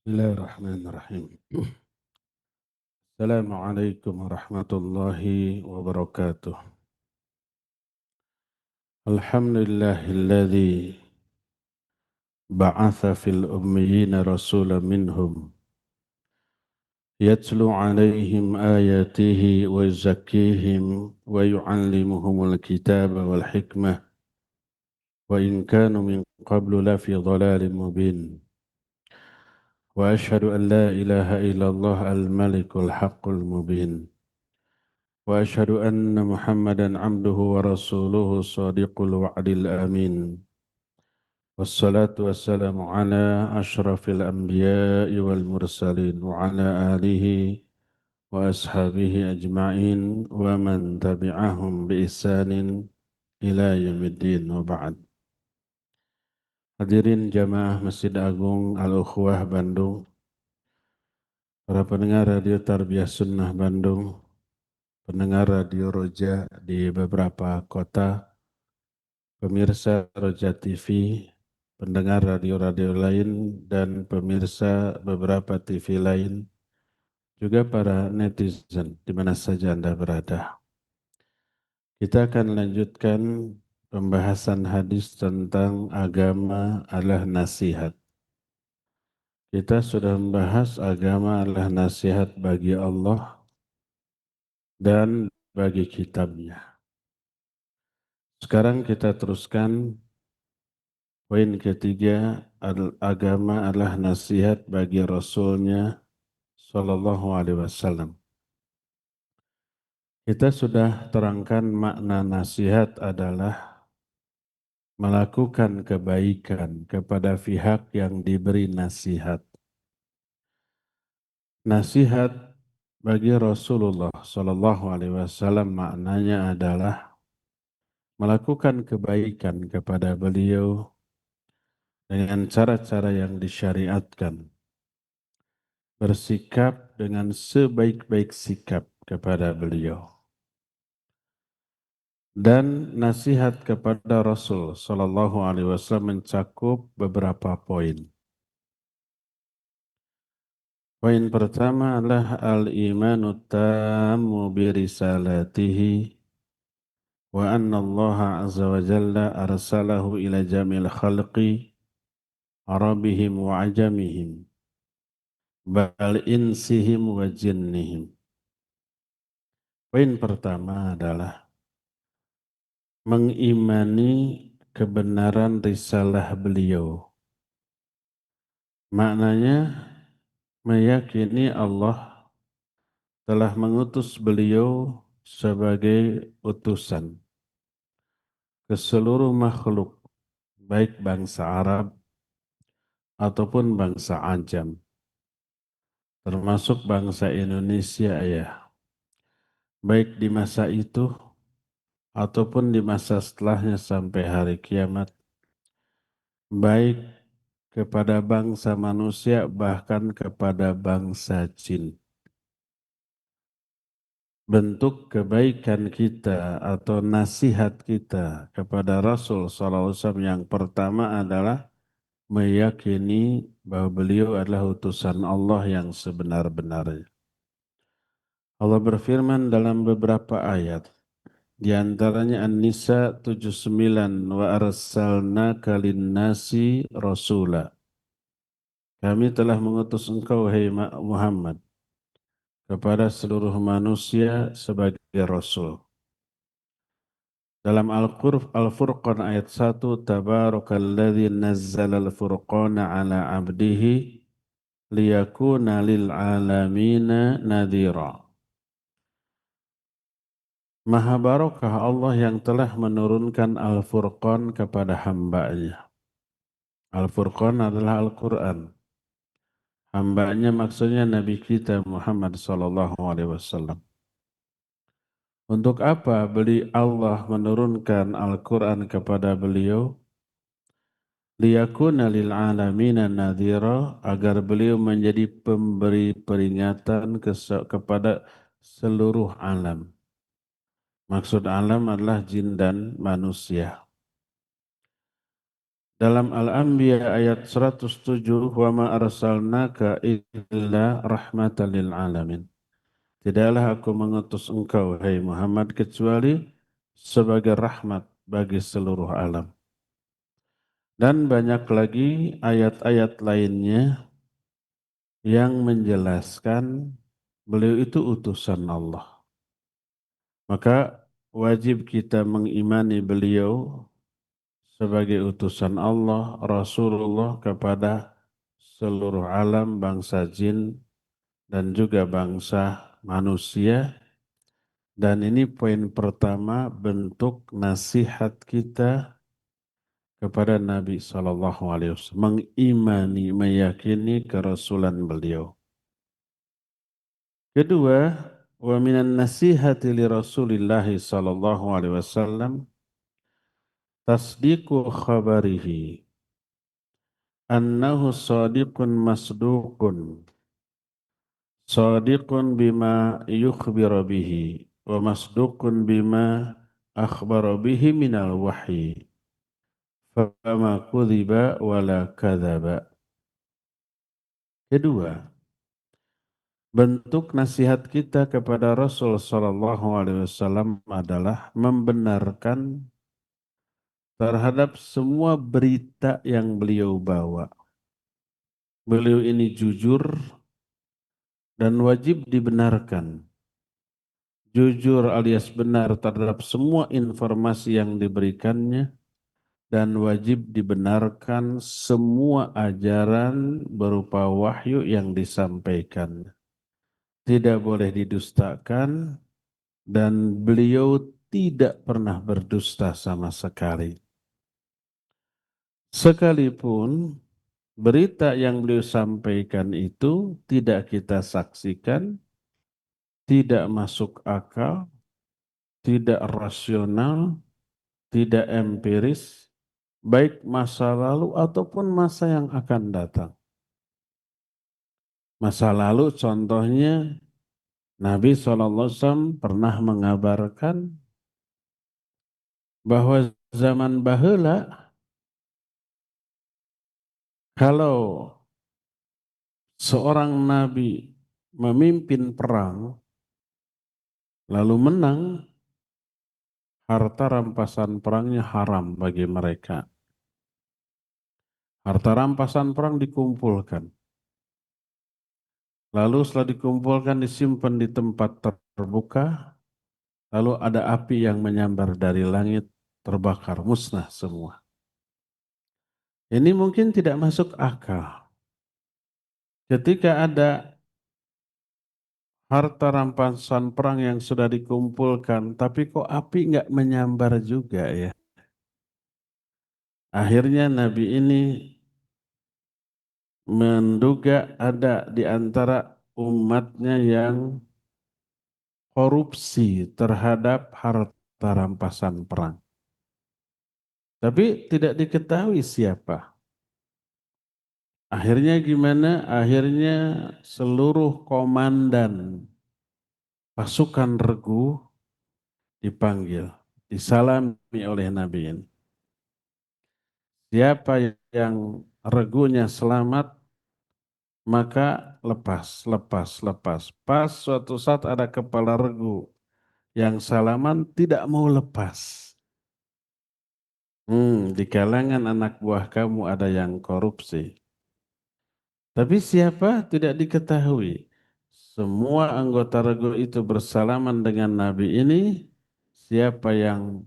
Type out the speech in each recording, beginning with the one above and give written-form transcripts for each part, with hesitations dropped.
Bismillahirrahmanirrahim. Assalamualaikum warahmatullahi wabarakatuh. Alhamdulillahilladzi ba'atha fil ummiyina rasulan minhum yatlu alaihim ayatihi wa yuzakkihim wa yu'allimuhumul kitaba wal hikmah wa in kanu min qablu lafi dhalalin mubin. Wa ashhadu an la ilaha illallah al-malikul haqqul mubin. وأشهد أن محمدا عبده ورسوله الصادق الوعد الأمين والصلاة والسلام على أشرف الأنبياء والمرسلين وعلى آله وأصحابه أجمعين ومن تبعهم بإحسان إلى يوم الدين وبعد. Hadirin jamaah Masjid Agung Al-Ukhwah Bandung, para pendengar Radio Tarbiyah Sunnah Bandung, pendengar Radio Roja di beberapa kota, pemirsa Roja TV, pendengar radio-radio lain, dan pemirsa beberapa TV lain, juga para netizen di mana saja Anda berada. Kita akan lanjutkan pembahasan hadis tentang agama adalah nasihat. Kita sudah membahas agama adalah nasihat bagi Allah dan bagi kitabnya. Sekarang kita teruskan poin ketiga, agama adalah nasihat bagi Rasulnya Sallallahu Alaihi Wasallam. Kita sudah terangkan makna nasihat adalah melakukan kebaikan kepada pihak yang diberi nasihat. Nasihat bagi Rasulullah Sallallahu Alaihi Wasallam maknanya adalah melakukan kebaikan kepada beliau dengan cara-cara yang disyariatkan, bersikap dengan sebaik-baik sikap kepada beliau. Dan nasihat kepada Rasul Sallallahu Alaihi Wasallam mencakup beberapa poin. Poin pertama adalah al-imanu tammu bi risalatihi wa anna Allah azza wa jalla arsalahu ila jamil khalqi arabihim wa ajamihim bal insihim wa jinnihim. Poin pertama adalah mengimani kebenaran risalah beliau. Maknanya meyakini Allah telah mengutus beliau sebagai utusan ke seluruh makhluk, baik bangsa Arab ataupun bangsa Ajam, termasuk bangsa Indonesia ya, baik di masa itu ataupun di masa setelahnya sampai hari kiamat, baik kepada bangsa manusia bahkan kepada bangsa jin. Bentuk kebaikan kita atau nasihat kita kepada Rasul SAW yang pertama adalah meyakini bahwa beliau adalah utusan Allah yang sebenar-benarnya. Allah berfirman dalam beberapa ayat, di antaranya An-Nisa 79, wa arsalnaka lin-nasi rasula. Kami telah mengutus engkau, hai Muhammad, kepada seluruh manusia sebagai Rasul. Dalam Al-Furqan ayat 1, Tabarakalladzi nazzala al-furqana ala abdihi liyakuna lil'alamina nadhira. Maha barokah Allah yang telah menurunkan Al-Furqan kepada hambanya. Al-Furqan adalah Al-Quran. Hambanya maksudnya Nabi kita Muhammad SAW. Untuk apa Allah menurunkan Al-Quran kepada beliau? Liyakuna lil'alamina nadhira, agar beliau menjadi pemberi peringatan kepada seluruh alam. Maksud alam adalah jin dan manusia. Dalam Al-Anbiya ayat 107, "Wa ma arsalnaka illa rahmatan lil alamin." Tidaklah aku mengutus engkau, hai Muhammad, kecuali sebagai rahmat bagi seluruh alam. Dan banyak lagi ayat-ayat lainnya yang menjelaskan beliau itu utusan Allah. Maka wajib kita mengimani beliau sebagai utusan Allah, Rasulullah kepada seluruh alam, bangsa jin dan juga bangsa manusia. Dan ini poin pertama, bentuk nasihat kita kepada Nabi SAW, mengimani, meyakini kerasulan beliau. Kedua, wa minan nasihati li Rasulillah SAW tasdiqu khabarihi annahu sadiqun masduqun sadiqun bima yukhbiru bihi wa masduqun bima akhbara bihi minal wahyi fama kudhiba wala kadhaba. Kedua, bentuk nasihat kita kepada Rasul sallallahu alaihi wasallam adalah membenarkan terhadap semua berita yang beliau bawa. Beliau ini jujur dan wajib dibenarkan. Jujur alias benar terhadap semua informasi yang diberikannya dan wajib dibenarkan semua ajaran berupa wahyu yang disampaikan. Tidak boleh didustakan dan beliau tidak pernah berdusta sama sekali. Sekalipun berita yang beliau sampaikan itu tidak kita saksikan, tidak masuk akal, tidak rasional, tidak empiris, baik masa lalu ataupun masa yang akan datang. Masa lalu contohnya Nabi SAW pernah mengabarkan bahwa zaman baheula kalau seorang nabi memimpin perang lalu menang, harta rampasan perangnya haram bagi mereka. Harta rampasan perang dikumpulkan. Lalu setelah dikumpulkan disimpan di tempat terbuka, lalu ada api yang menyambar dari langit, terbakar, musnah semua. Ini mungkin tidak masuk akal. Ketika ada harta rampasan perang yang sudah dikumpulkan, tapi kok api nggak menyambar juga ya. Akhirnya Nabi ini menduga ada di antara umatnya yang korupsi terhadap harta rampasan perang. Tapi tidak diketahui siapa. Akhirnya gimana? Akhirnya seluruh komandan pasukan regu dipanggil, disalami oleh Nabi ini. Siapa yang regunya selamat, maka lepas, lepas, lepas. Pas suatu saat ada kepala regu yang salaman tidak mau lepas. Di kalangan anak buah kamu ada yang korupsi. Tapi siapa tidak diketahui. Semua anggota regu itu bersalaman dengan Nabi ini. Siapa yang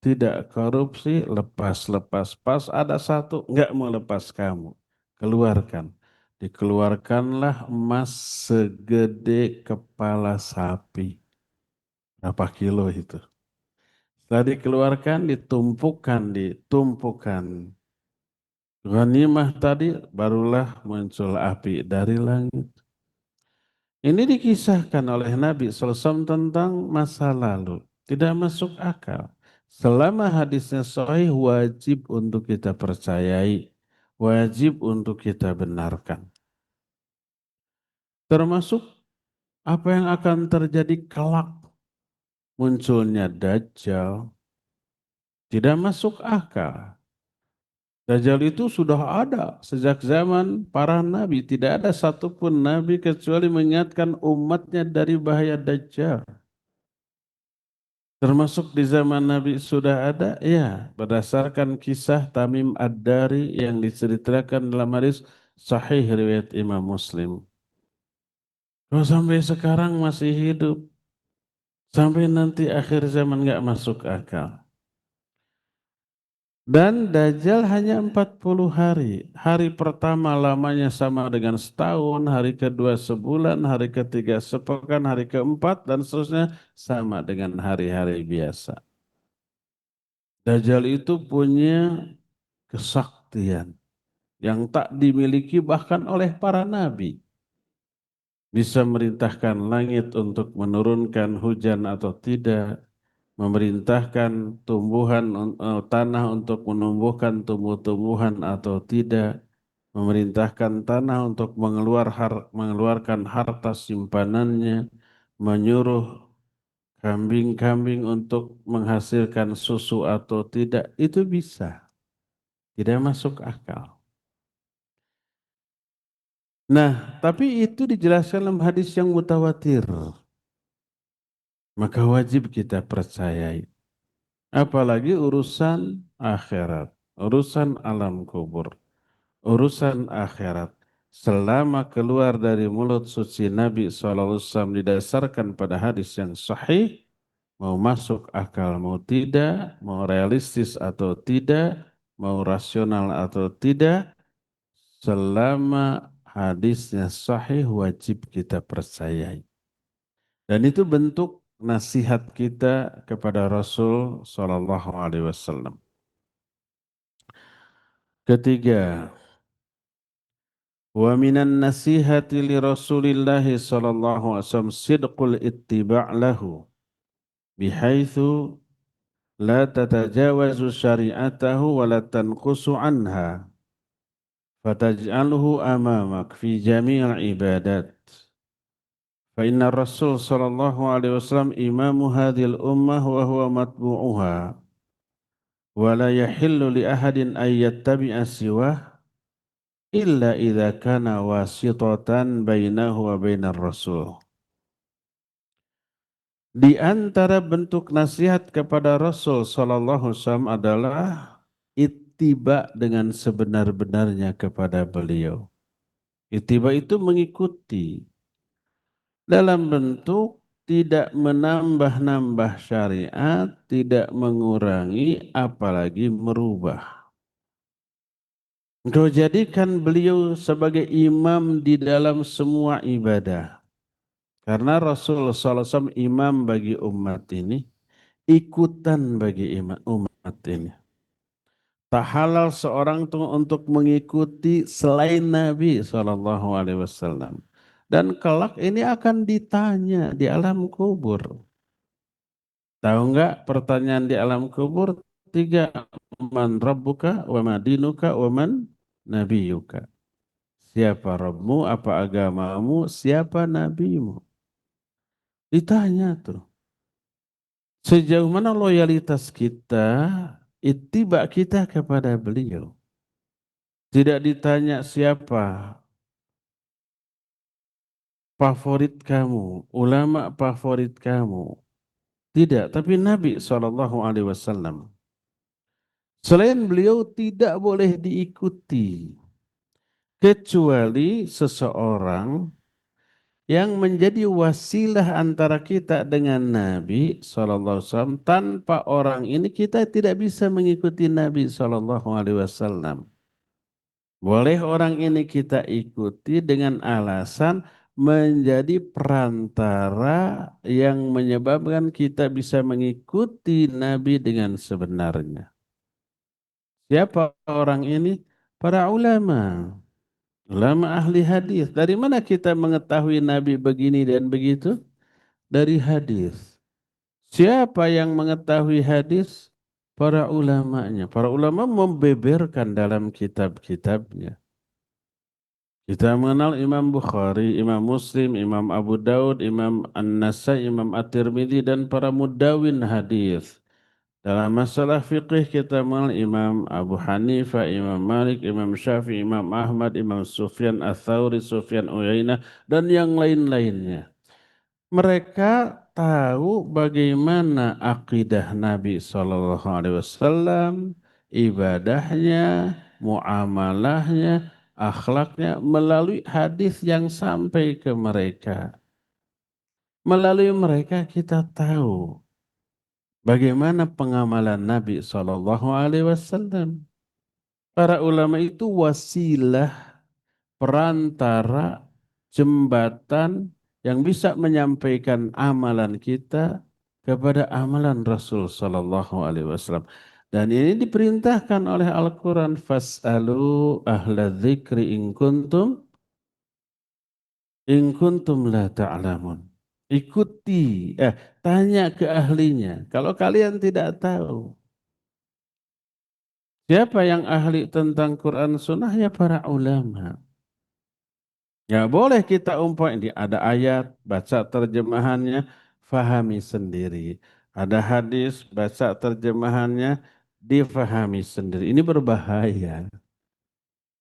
tidak korupsi, lepas, lepas. Pas ada satu, enggak mau lepas kamu. Keluarkan. Dikeluarkanlah emas segede kepala sapi. Berapa kilo itu? Setelah dikeluarkan, ditumpukan. Ghanimah tadi barulah muncul api dari langit. Ini dikisahkan oleh Nabi SAW tentang masa lalu. Tidak masuk akal. Selama hadisnya sahih, wajib untuk kita percayai. Wajib untuk kita benarkan. Termasuk apa yang akan terjadi kelak. Munculnya Dajjal. Tidak masuk akal. Dajjal itu sudah ada sejak zaman para nabi. Tidak ada satupun nabi kecuali mengingatkan umatnya dari bahaya Dajjal. Termasuk di zaman Nabi sudah ada, ya, berdasarkan kisah Tamim Ad-Dari yang diceritakan dalam hadis Sahih riwayat Imam Muslim. Kalau sampai sekarang masih hidup, sampai nanti akhir zaman nggak masuk akal. Dan Dajjal hanya 40 hari. Hari pertama lamanya sama dengan setahun, hari kedua sebulan, hari ketiga sepekan, hari keempat dan seterusnya sama dengan hari-hari biasa. Dajjal itu punya kesaktian yang tak dimiliki bahkan oleh para nabi. Bisa merintahkan langit untuk menurunkan hujan atau tidak, memerintahkan tanah untuk menumbuhkan tumbuh-tumbuhan atau tidak, memerintahkan tanah untuk mengeluarkan harta simpanannya, menyuruh kambing-kambing untuk menghasilkan susu atau tidak, itu bisa. Tidak masuk akal. Nah, tapi itu dijelaskan dalam hadis yang mutawatir. Maka wajib kita percayai. Apalagi urusan akhirat, urusan alam kubur, urusan akhirat. Selama keluar dari mulut suci Nabi SAW didasarkan pada hadis yang sahih, mau masuk akal, mau tidak, mau realistis atau tidak, mau rasional atau tidak, selama hadisnya sahih wajib kita percayai. Dan itu bentuk nasihat kita kepada Rasul Sallallahu Alaihi Wasallam. Ketiga, wa minan nasihati li Rasulillah sallallahu alaihi wasallam sidqul ittiba' lahu bihaitsu la tatajawazu syari'atahu wa la tanqusu anha fataj'alhu amamak fi jami'il ibadat. Fa inna Rasul sallallahu alaihi wasallam imamu hadhil ummah wa huwa matbu'uha wa la yahillu li ahadin ay yattabi'a siwah illa idza kana wasitatan bainahu wa bainar rasul. Di antara bentuk nasihat kepada Rasul sallallahu alaihi wasallam adalah ittiba dengan sebenar-benarnya kepada beliau. Ittiba itu mengikuti dalam bentuk tidak menambah-nambah syariat, tidak mengurangi, apalagi merubah. Engkau jadikan beliau sebagai imam di dalam semua ibadah. Karena Rasulullah SAW imam bagi umat ini, ikutan bagi umat ini. Tak halal seorang tuh untuk mengikuti selain Nabi SAW. Dan kelak ini akan ditanya di alam kubur. Tahu enggak pertanyaan di alam kubur? Tiga, man rabbuka, wa madinuka, wa man nabiyuka. Siapa Rabbmu, apa agamamu, siapa nabimu? Ditanya tuh. Sejauh mana loyalitas kita, ittiba kita kepada beliau. Tidak ditanya siapa favorit kamu, ulama favorit kamu. Tidak, tapi Nabi SAW. Selain beliau tidak boleh diikuti. Kecuali seseorang yang menjadi wasilah antara kita dengan Nabi SAW. Tanpa orang ini kita tidak bisa mengikuti Nabi SAW. Boleh orang ini kita ikuti dengan alasan menjadi perantara yang menyebabkan kita bisa mengikuti Nabi dengan sebenarnya. Siapa orang ini? Para ulama. Ulama ahli hadis. Dari mana kita mengetahui Nabi begini dan begitu? Dari hadis. Siapa yang mengetahui hadis? Para ulamanya. Para ulama membeberkan dalam kitab-kitabnya. Kita mengenal Imam Bukhari, Imam Muslim, Imam Abu Daud, Imam An-Nasai, Imam At-Tirmidzi dan para mudawin hadis. Dalam masalah fikih kita mengenal Imam Abu Hanifah, Imam Malik, Imam Syafi'i, Imam Ahmad, Imam Sufyan Ats-Tsauri, Sufyan Uyainah, dan yang lain-lainnya. Mereka tahu bagaimana akidah Nabi SAW, ibadahnya, muamalahnya, akhlaknya melalui hadis yang sampai ke mereka. Melalui mereka kita tahu bagaimana pengamalan Nabi SAW. Para ulama itu wasilah, perantara, jembatan yang bisa menyampaikan amalan kita kepada amalan Rasul Sallallahu Alaihi Wasallam. Dan ini diperintahkan oleh Al-Quran, fas'alu ahla dzikri in kuntum la ta'lamun. Ikuti, tanya ke ahlinya. Kalau kalian tidak tahu, siapa yang ahli tentang Quran Sunnah? Ya para ulama. Ya boleh kita umpamai ada ayat, baca terjemahannya, fahami sendiri. Ada hadis, baca terjemahannya, difahami sendiri. Ini berbahaya.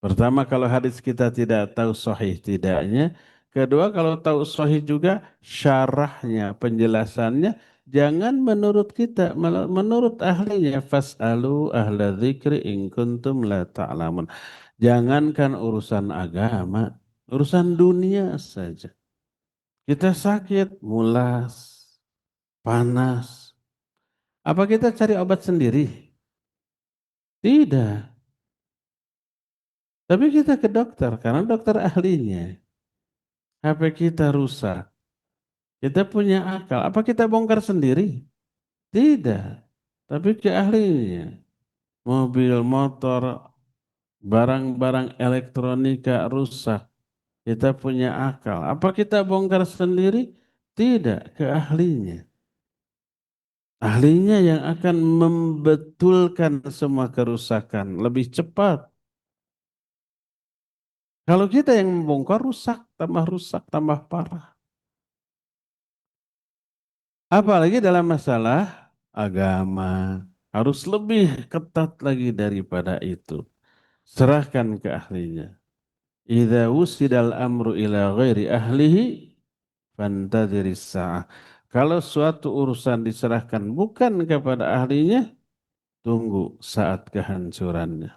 Pertama kalau hadis kita tidak tahu sahih tidaknya. Kedua kalau tahu sahih juga syarahnya, penjelasannya. Jangan menurut kita, menurut ahlinya. Fas'alu ahla dzikri in kuntum la ta'lamun. Jangankan urusan agama, urusan dunia saja. Kita sakit, mulas, panas. Apa kita cari obat sendiri? Tidak. Tapi kita ke dokter karena dokter ahlinya. HP kita rusak. Kita punya akal. Apa kita bongkar sendiri? Tidak. Tapi ke ahlinya. Mobil, motor, barang-barang elektronika rusak. Kita punya akal. Apa kita bongkar sendiri? Tidak, ke ahlinya. Ahlinya yang akan membetulkan semua kerusakan lebih cepat. Kalau kita yang membongkar rusak, tambah parah. Apalagi dalam masalah agama. Harus lebih ketat lagi daripada itu. Serahkan ke ahlinya. Idza wusidal amru ila ghairi ahlihi fantadhiris sa'ah. Kalau suatu urusan diserahkan bukan kepada ahlinya, tunggu saat kehancurannya.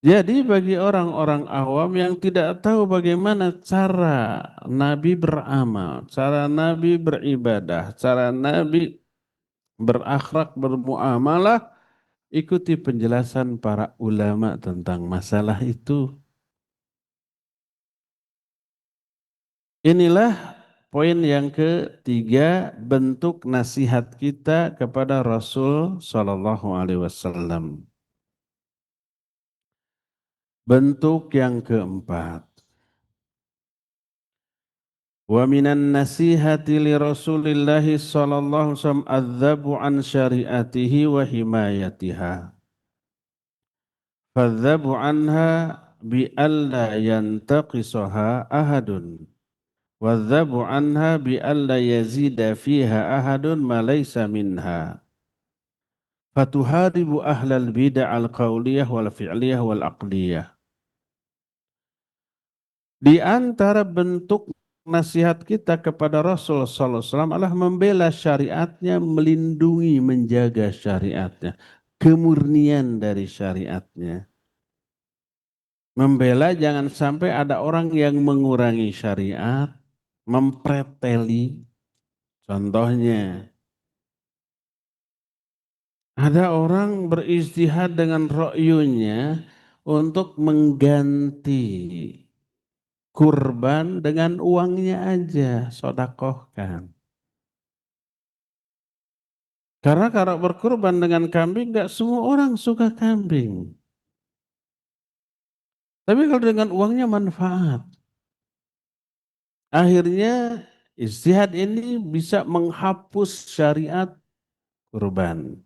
Jadi bagi orang-orang awam yang tidak tahu bagaimana cara Nabi beramal, cara Nabi beribadah, cara Nabi berakhlak, bermuamalah, ikuti penjelasan para ulama tentang masalah itu. Inilah poin yang ketiga, bentuk nasihat kita kepada Rasul Shallallahu Alaihi Wasallam. Bentuk yang keempat, wa minan nasihati li Rasulillahi sallallahu alaihi wasallam adzabu an syariatihi wa himayatiha. Fadzabu anha bi alla yantaqisaha ahadun. Wadzabu anha bi alla yazida fiha ahadun ma laysa minha. Fatuharibu ahlal bid'ah al-qauliyah wal fi'liyah wal aqliyah. Di antara bentuk nasihat kita kepada Rasul sallallahu alaihi wasallam adalah membela syariatnya, melindungi, menjaga syariatnya, kemurnian dari syariatnya. Membela jangan sampai ada orang yang mengurangi syariat, mempreteli. Contohnya, ada orang beristihad dengan ro'yunya untuk mengganti kurban dengan uangnya aja, sodakohkan. Karena kalau berkurban dengan kambing, nggak semua orang suka kambing. Tapi kalau dengan uangnya manfaat. Akhirnya istihad ini bisa menghapus syariat kurban.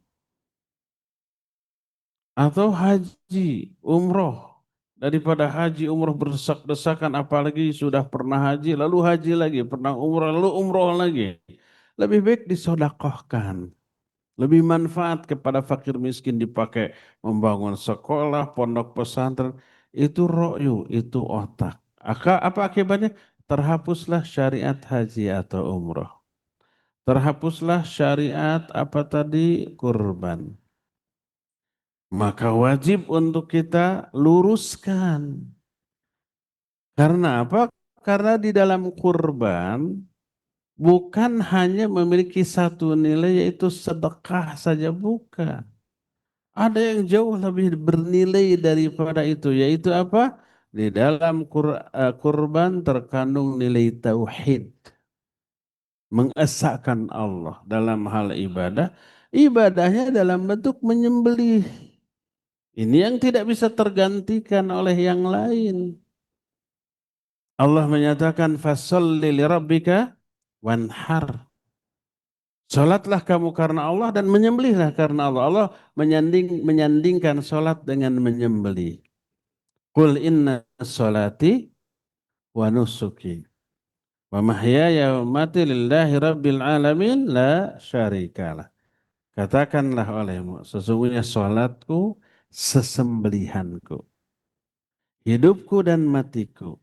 Atau haji, umroh. Daripada haji, umroh berdesak-desakan, apalagi sudah pernah haji, lalu haji lagi, pernah umroh, lalu umroh lagi. Lebih baik disodakohkan. Lebih manfaat kepada fakir miskin dipakai membangun sekolah, pondok pesantren. Itu ro'yu, itu otak. Apa akibatnya? Terhapuslah syariat haji atau umroh. Terhapuslah syariat apa tadi? Kurban. Maka wajib untuk kita luruskan. Karena apa? Karena di dalam kurban bukan hanya memiliki satu nilai yaitu sedekah saja, bukan. Ada yang jauh lebih bernilai daripada itu, yaitu apa? Di dalam kurban terkandung nilai tauhid, mengesahkan Allah dalam hal ibadah, ibadahnya dalam bentuk menyembelih. Ini yang tidak bisa tergantikan oleh yang lain. Allah menyatakan fasholli lirabbika wanhar. Salatlah kamu karena Allah dan menyembelihlah karena Allah. Allah menyandingkan salat dengan menyembelih. Qul inna salati wa nusuki wa mahyaya wa mamati lillahi rabbil alamin la syarikalah. Katakanlah olehmu, sesungguhnya salatku sesembelihanku, hidupku dan matiku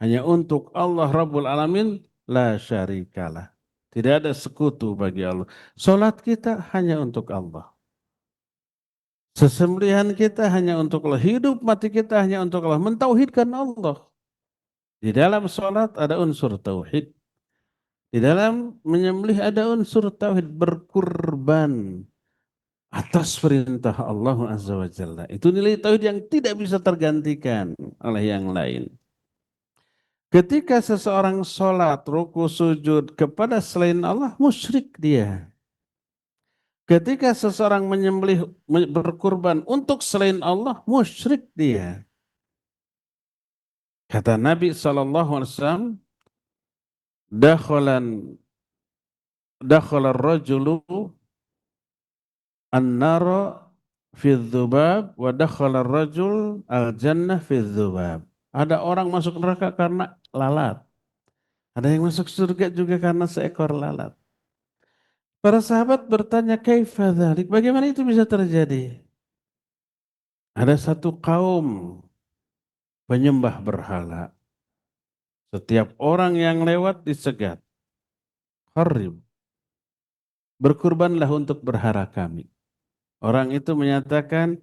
hanya untuk Allah Rabbul Alamin, la syarikalah. Tidak ada sekutu bagi Allah. Salat kita hanya untuk Allah. Sesembelihan kita hanya untuk Allah. Hidup mati kita hanya untuk Allah. Mentauhidkan Allah. Di dalam salat ada unsur tauhid. Di dalam menyembelih ada unsur tauhid, berkurban atas perintah Allah Azza wa Jalla. Itu nilai tauhid yang tidak bisa tergantikan oleh yang lain. Ketika seseorang sholat, ruku, sujud kepada selain Allah, musyrik dia. Ketika seseorang menyembelih, berkurban untuk selain Allah, musyrik dia. Kata Nabi SAW, dakhalar rajulu an-nara fi dzubab wa dakhalar rajul al-jannah fi dzubab. Ada orang masuk neraka karena lalat. Ada yang masuk surga juga karena seekor lalat. Para sahabat bertanya, kaifa dzalik? Bagaimana itu bisa terjadi? Ada satu kaum penyembah berhala. Setiap orang yang lewat disegat. Qarrib. Berkurbanlah untuk berhala kami. Orang itu menyatakan,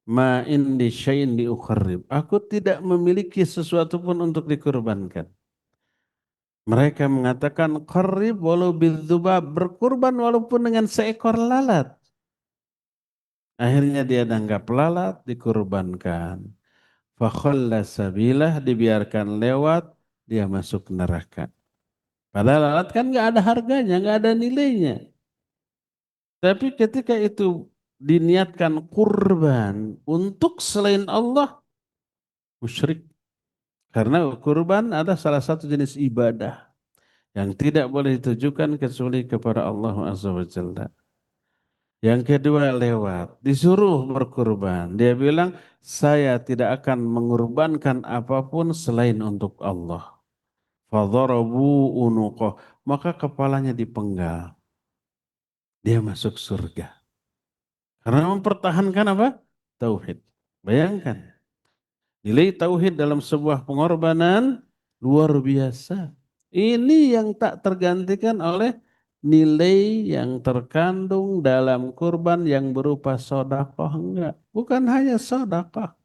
ma indi syai'in liukharrib. Aku tidak memiliki sesuatu pun untuk dikurbankan. Mereka mengatakan, qarrib walau bidzubab. Berkurban walaupun dengan seekor lalat. Akhirnya dia nanggap lalat, dikurbankan. Fakhalla sabilah, dibiarkan lewat, dia masuk neraka. Padahal lalat kan nggak ada harganya, nggak ada nilainya. Tapi ketika itu diniatkan kurban untuk selain Allah, musyrik. Karena kurban ada salah satu jenis ibadah yang tidak boleh ditujukan kecuali kepada Allah Azza wa Jalla. Yang kedua lewat, disuruh berkurban. Dia bilang, saya tidak akan mengorbankan apapun selain untuk Allah. Fadharabu unuqah. Maka kepalanya dipenggal. Dia masuk surga. Karena mempertahankan apa? Tauhid. Bayangkan. Nilai tauhid dalam sebuah pengorbanan luar biasa. Ini yang tak tergantikan oleh nilai yang terkandung dalam kurban yang berupa sedekah, enggak. Bukan hanya sedekah.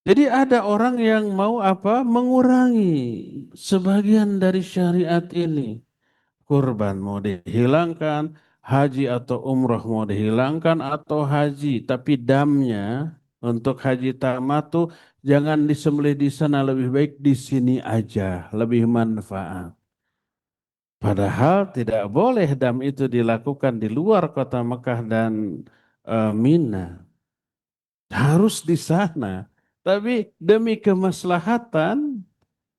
Jadi ada orang yang mau apa? Mengurangi sebagian dari syariat ini. Kurban mau dihilangkan, haji atau umroh mau dihilangkan atau haji, tapi damnya untuk haji tamattu jangan disembelih di sana, lebih baik di sini aja, lebih manfaat. Padahal tidak boleh dam itu dilakukan di luar kota Mekah dan Mina. Harus di sana. Tapi demi kemaslahatan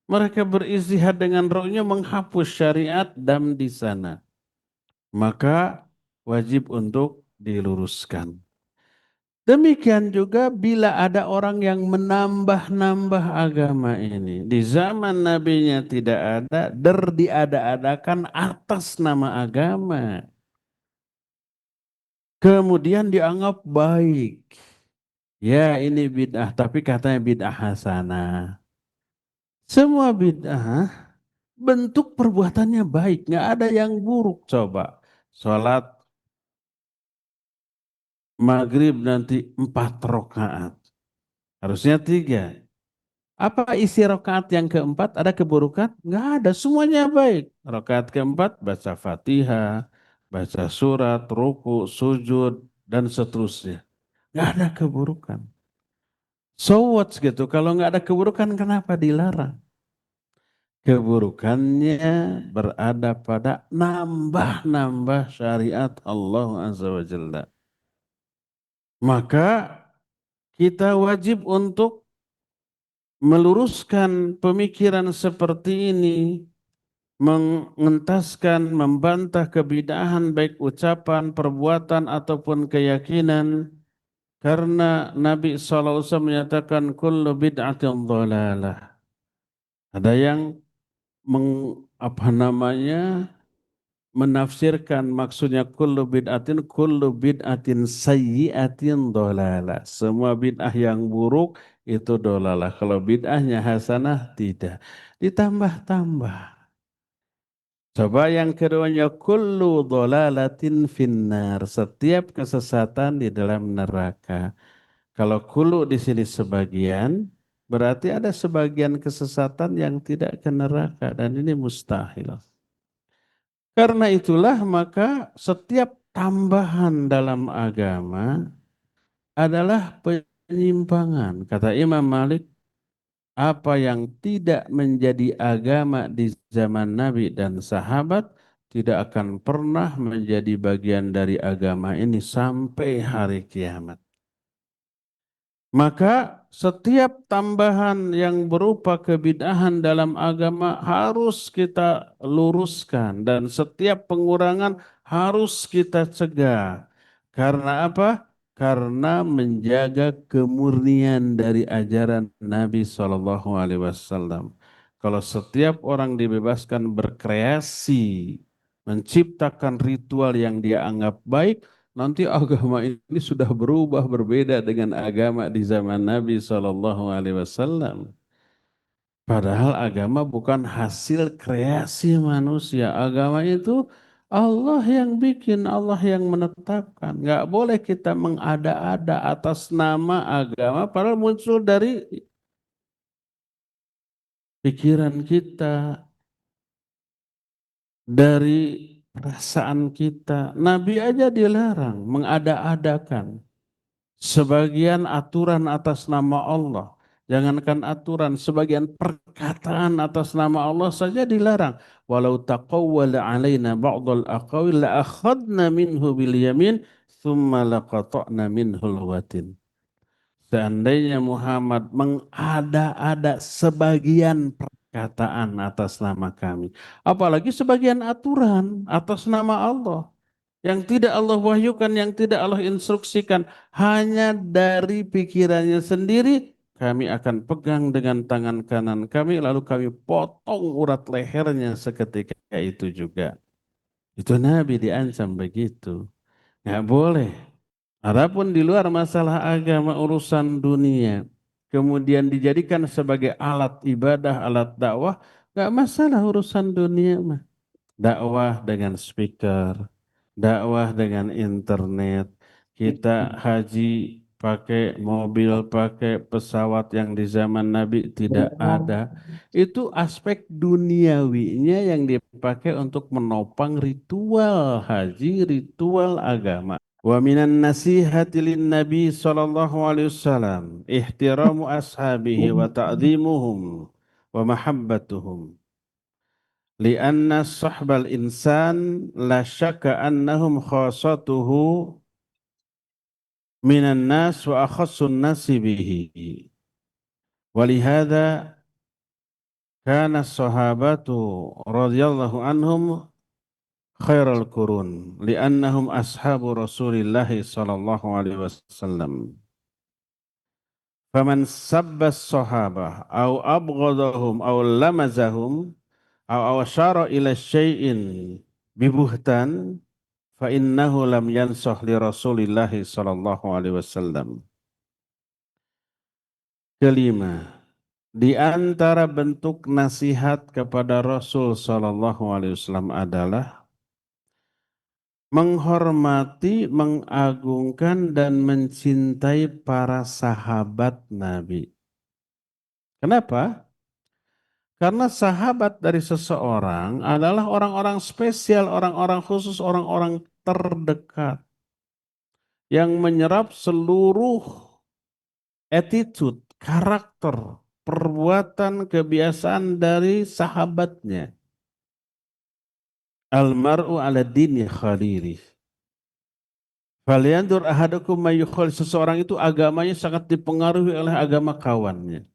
mereka berizihad dengan rohnya menghapus syariat dam di sana. Maka wajib untuk diluruskan. Demikian juga bila ada orang yang menambah-nambah agama ini. Di zaman nabinya tidak ada, diada-adakan atas nama agama. kemudian dianggap baik. Ya ini bid'ah, tapi katanya bid'ah hasanah. Semua bid'ah bentuk perbuatannya baik, nggak ada yang buruk. Coba sholat maghrib nanti 4 rakaat, harusnya 3. Apa isi rakaat yang keempat? Ada keburukan? Nggak ada, semuanya baik. Rakaat keempat baca Fatihah, baca surat, ruku, sujud, dan seterusnya. Nggak ada keburukan. So what gitu? Kalau nggak ada keburukan, kenapa dilarang? Keburukannya berada pada nambah-nambah syariat Allah Azza wa Jalla. Maka kita wajib untuk meluruskan pemikiran seperti ini, mengentaskan, membantah kebid'ahan baik ucapan, perbuatan ataupun keyakinan, karena Nabi SAW menyatakan kullu bid'atin dhalalah. Ada yang apa namanya menafsirkan maksudnya kullu bid'atin sayyi'atin dhalalah. Semua bid'ah yang buruk itu dhalalah. Kalau bid'ahnya hasanah tidak. Ditambah-tambah. Coba yang keduanya kullu dhalalatin finnar. Setiap kesesatan di dalam neraka. Kalau kullu di sini sebagian, berarti ada sebagian kesesatan yang tidak ke neraka dan ini mustahil. Karena itulah maka setiap tambahan dalam agama adalah penyimpangan. Kata Imam Malik, apa yang tidak menjadi agama di zaman Nabi dan sahabat tidak akan pernah menjadi bagian dari agama ini sampai hari kiamat. Maka setiap tambahan yang berupa kebid'ahan dalam agama harus kita luruskan dan setiap pengurangan harus kita cegah. Karena apa? Karena menjaga kemurnian dari ajaran Nabi SAW. Kalau setiap orang dibebaskan berkreasi, menciptakan ritual yang dia anggap baik, nanti agama ini sudah berubah berbeda dengan agama di zaman Nabi SAW. Padahal agama bukan hasil kreasi manusia. Agama itu Allah yang bikin, Allah yang menetapkan. Nggak boleh kita mengada-ada atas nama agama, padahal muncul dari pikiran kita, dari perasaan kita. Nabi aja dilarang mengada-adakan sebagian aturan atas nama Allah. Jangankan aturan, sebagian perkataan atas nama Allah saja dilarang. Walau taqawwala alaina ba'dal aqawil la akhadna minhu bil yamin thumma laqata'na minhul watin. Seandainya Muhammad mengada-ada sebagian perkataan atas nama kami, apalagi sebagian aturan atas nama Allah yang tidak Allah wahyukan, yang tidak Allah instruksikan, hanya dari pikirannya sendiri, kami akan pegang dengan tangan kanan kami, lalu kami potong urat lehernya seketika itu juga. Itu Nabi diancam begitu. Nggak boleh. Adapun di luar masalah agama urusan dunia, kemudian dijadikan sebagai alat ibadah, alat dakwah, nggak masalah urusan dunia mah. Dakwah dengan speaker, dakwah dengan internet, kita haji pakai mobil, pakai pesawat yang di zaman Nabi tidak ada. Itu aspek duniawinya yang dipakai untuk menopang ritual haji, ritual agama. Wa minan nasihati lin Nabi sallallahu alaihi wasallam ihtiramu ashabihi wa ta'dhimuhum wa mahabbatuhum. Lianna sahbal insan la syakka annahum khasatuhu minan nas wa akhassun nasi bihi. Walihada kana sahabatu radhiyallahu anhum khairal qurun liannahum ashabu Rasulillahi sallallahu alaihi wasallam. Faman sabba sahabah au abghadahum au lamazahum au asyara ila syai'in bibuhtan fa innahu lam yansah li Rasulillah sallallahu alaihi wasallam. Kelima, di antara bentuk nasihat kepada Rasul sallallahu alaihi wasallam adalah menghormati, mengagungkan dan mencintai para sahabat Nabi. Kenapa? Karena sahabat dari seseorang adalah orang-orang spesial, orang-orang khusus, orang-orang terdekat yang menyerap seluruh attitude, karakter, perbuatan, kebiasaan dari sahabatnya. Almar'u ala dini khalili. Falyandur ahadukum mayyukhal, seseorang itu agamanya sangat dipengaruhi oleh agama kawannya.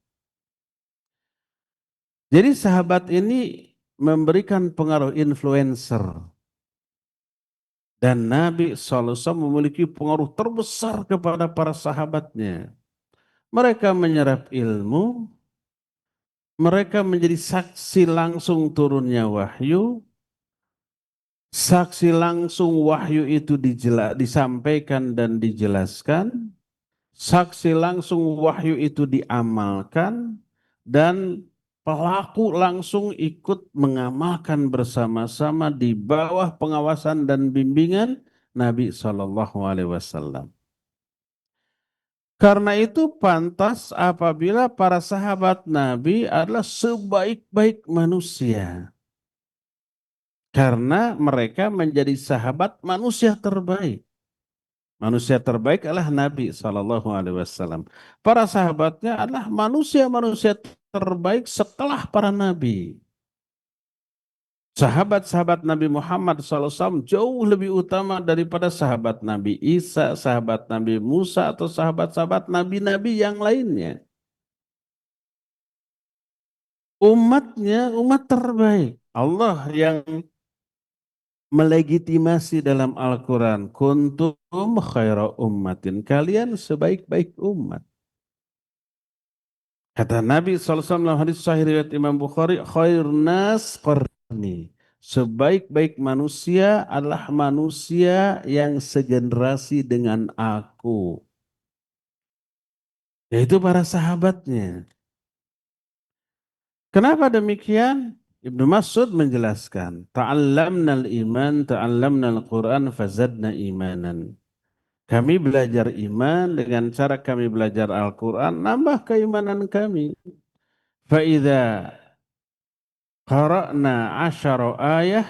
Jadi sahabat ini memberikan pengaruh influencer. Dan Nabi SAW memiliki pengaruh terbesar kepada para sahabatnya. Mereka menyerap ilmu, mereka menjadi saksi langsung turunnya wahyu, saksi langsung wahyu itu disampaikan dan dijelaskan, saksi langsung wahyu itu diamalkan, dan pelaku langsung ikut mengamalkan bersama-sama di bawah pengawasan dan bimbingan Nabi Shallallahu Alaihi Wasallam. Karena itu pantas apabila para sahabat Nabi adalah sebaik-baik manusia. Karena mereka menjadi sahabat manusia terbaik. Manusia terbaik adalah Nabi Shallallahu Alaihi Wasallam. Para sahabatnya adalah manusia-manusia terbaik setelah para nabi. Sahabat-sahabat Nabi Muhammad SAW jauh lebih utama daripada sahabat Nabi Isa, sahabat Nabi Musa, atau sahabat-sahabat nabi-nabi yang lainnya. Umatnya umat terbaik. Allah yang melegitimasi dalam Al-Quran. Kuntum khaira ummatin. Kalian sebaik-baik umat. Kata Nabi SAW dalam hadis sahih riwayat Imam Bukhari, khair nas qarni. Sebaik-baik manusia adalah manusia yang segenerasi dengan aku. Yaitu para sahabatnya. Kenapa demikian? Ibnu Mas'ud menjelaskan, ta'allamnal iman, ta'allamnal Qur'an, fazadna imanan. Kami belajar iman dengan cara kami belajar Al-Quran, nambah keimanan kami. Fa'idha qara'na 'asyara ayah,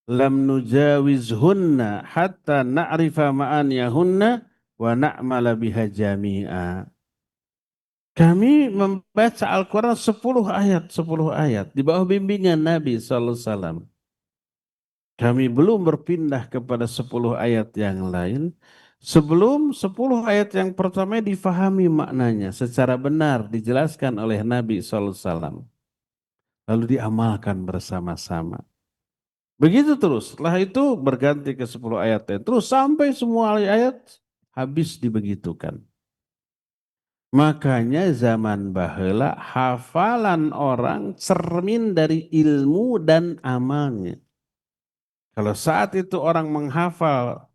lam nujawizhunna hatta na'rifa ma'aniyahunna wa na'mala biha jami'a. Kami membaca Al-Quran 10 ayat, 10 ayat di bawah bimbingan Nabi SAW. Kami belum berpindah kepada 10 ayat yang lain. Sebelum 10 ayat yang pertama difahami maknanya secara benar, dijelaskan oleh Nabi SAW. Lalu diamalkan bersama-sama. Begitu terus, setelah itu berganti ke 10 ayat. Terus sampai semua ayat habis dibegitukan. Makanya zaman baheula hafalan orang cermin dari ilmu dan amalnya. Kalau saat itu orang menghafal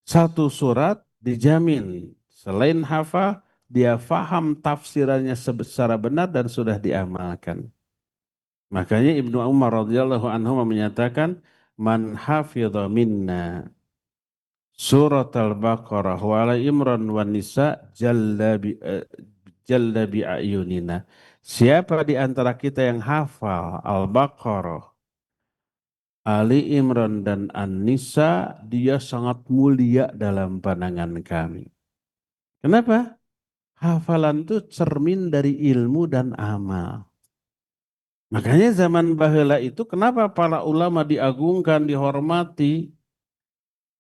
satu surat, dijamin selain hafal dia faham tafsirannya secara benar dan sudah diamalkan. Makanya Ibnu Umar radhiyallahu anhu menyatakan, man hafidha minna surat al-Baqarah wa ala Imran wa Nisa jalla bi ayunina. Siapa di antara kita yang hafal Al-Baqarah, Ali Imran dan An-Nisa, dia sangat mulia dalam pandangan kami. Kenapa? Hafalan itu cermin dari ilmu dan amal. Makanya zaman baheula itu kenapa para ulama diagungkan, dihormati?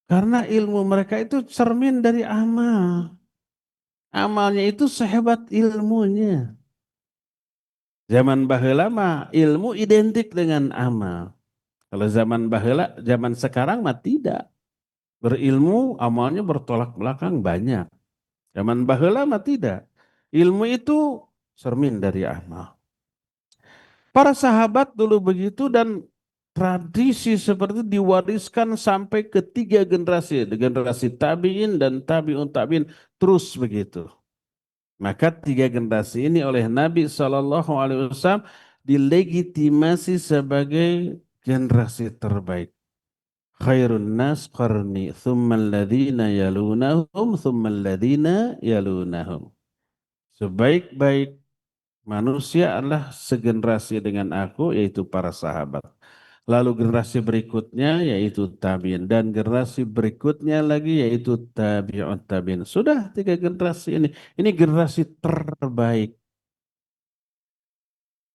Karena ilmu mereka itu cermin dari amal. Amalnya itu sehebat ilmunya. Zaman baheula mah ilmu identik dengan amal. Kalau zaman baheula, zaman sekarang mah tidak. Berilmu, amalnya bertolak belakang banyak. Zaman baheula mah tidak. Ilmu itu cermin dari amal. Para sahabat dulu begitu dan tradisi seperti itu diwariskan sampai ketiga generasi, generasi tabi'in dan tabi'un tabi'in, terus begitu. Maka tiga generasi ini oleh Nabi SAW dilegitimasi sebagai generasi terbaik. Khairun nas qarni, thumma alladhina yalunahum, thumma alladhina yalunahum. Sebaik-baik manusia adalah segenerasi dengan aku, yaitu para sahabat. Lalu generasi berikutnya yaitu tabi'in, dan generasi berikutnya lagi yaitu tabi'un tabi'in. Sudah tiga generasi ini. Ini generasi terbaik.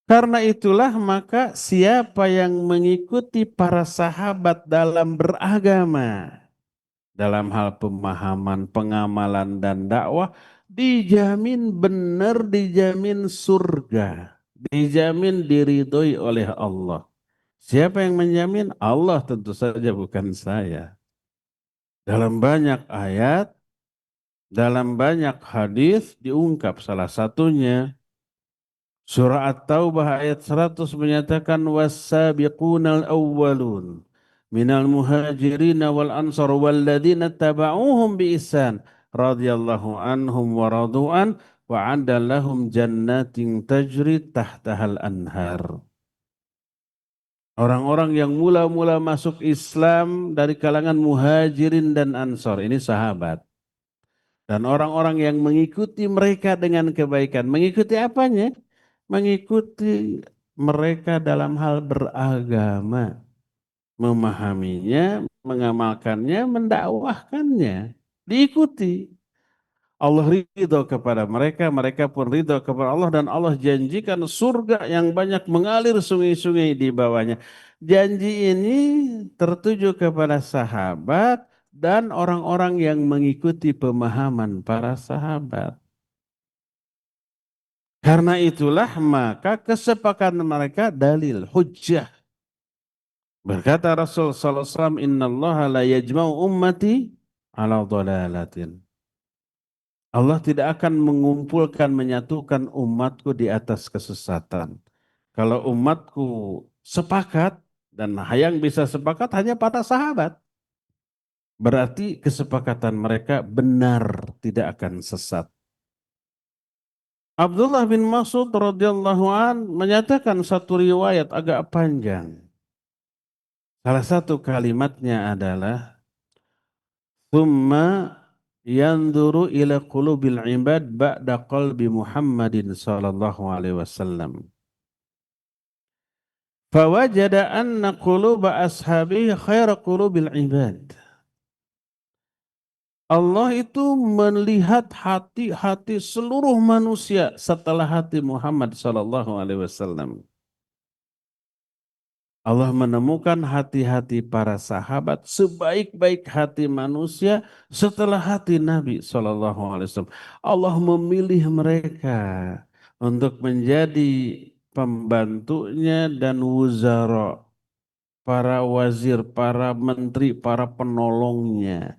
Karena itulah maka siapa yang mengikuti para sahabat dalam beragama, dalam hal pemahaman, pengamalan dan dakwah, dijamin benar, dijamin surga, dijamin diridhoi oleh Allah. Siapa yang menjamin? Allah, tentu saja, bukan saya. Dalam banyak ayat, dalam banyak hadis diungkap, salah satunya surah At-Taubah ayat 100 menyatakan was-sabiqunal awwalun minal muhajirin wal ansar walladzina taba'uuhum bi ihsan radhiyallahu anhum wa radu'an wa 'adda lahum jannatin tajri tahtahal anhar. Orang-orang yang mula-mula masuk Islam dari kalangan muhajirin dan ansor. Ini sahabat. Dan orang-orang yang mengikuti mereka dengan kebaikan. Mengikuti apanya? Mengikuti mereka dalam hal beragama. Memahaminya, mengamalkannya, mendakwahkannya. Diikuti. Allah ridho kepada mereka, mereka pun ridho kepada Allah, dan Allah janjikan surga yang banyak mengalir sungai-sungai di bawahnya. Janji ini tertuju kepada sahabat dan orang-orang yang mengikuti pemahaman para sahabat. Karena itulah maka kesepakatan mereka dalil hujjah. Berkata Rasul sallallahu alaihi wasallam, "Innallaha la yajma'u ummati ala dhalalatin." Allah tidak akan mengumpulkan, menyatukan umatku di atas kesesatan. Kalau umatku sepakat, dan yang bisa sepakat hanya para sahabat, berarti kesepakatan mereka benar, tidak akan sesat. Abdullah bin Mas'ud radhiyallahu an menyatakan satu riwayat agak panjang. Salah satu kalimatnya adalah "Tsumma yanzuru ila qulubil ibad ba'da qalbi Muhammadin sallallahu alaihi wasallam. Fawajada anna quluba ashabihi khaira qulubil ibad." Allah itu melihat hati-hati seluruh manusia setelah hati Muhammad sallallahu alaihi wasallam. Allah menemukan hati-hati para sahabat sebaik-baik hati manusia setelah hati Nabi sallallahu alaihi wasallam. Allah memilih mereka untuk menjadi pembantunya dan wuzara, para wazir, para menteri, para penolongnya.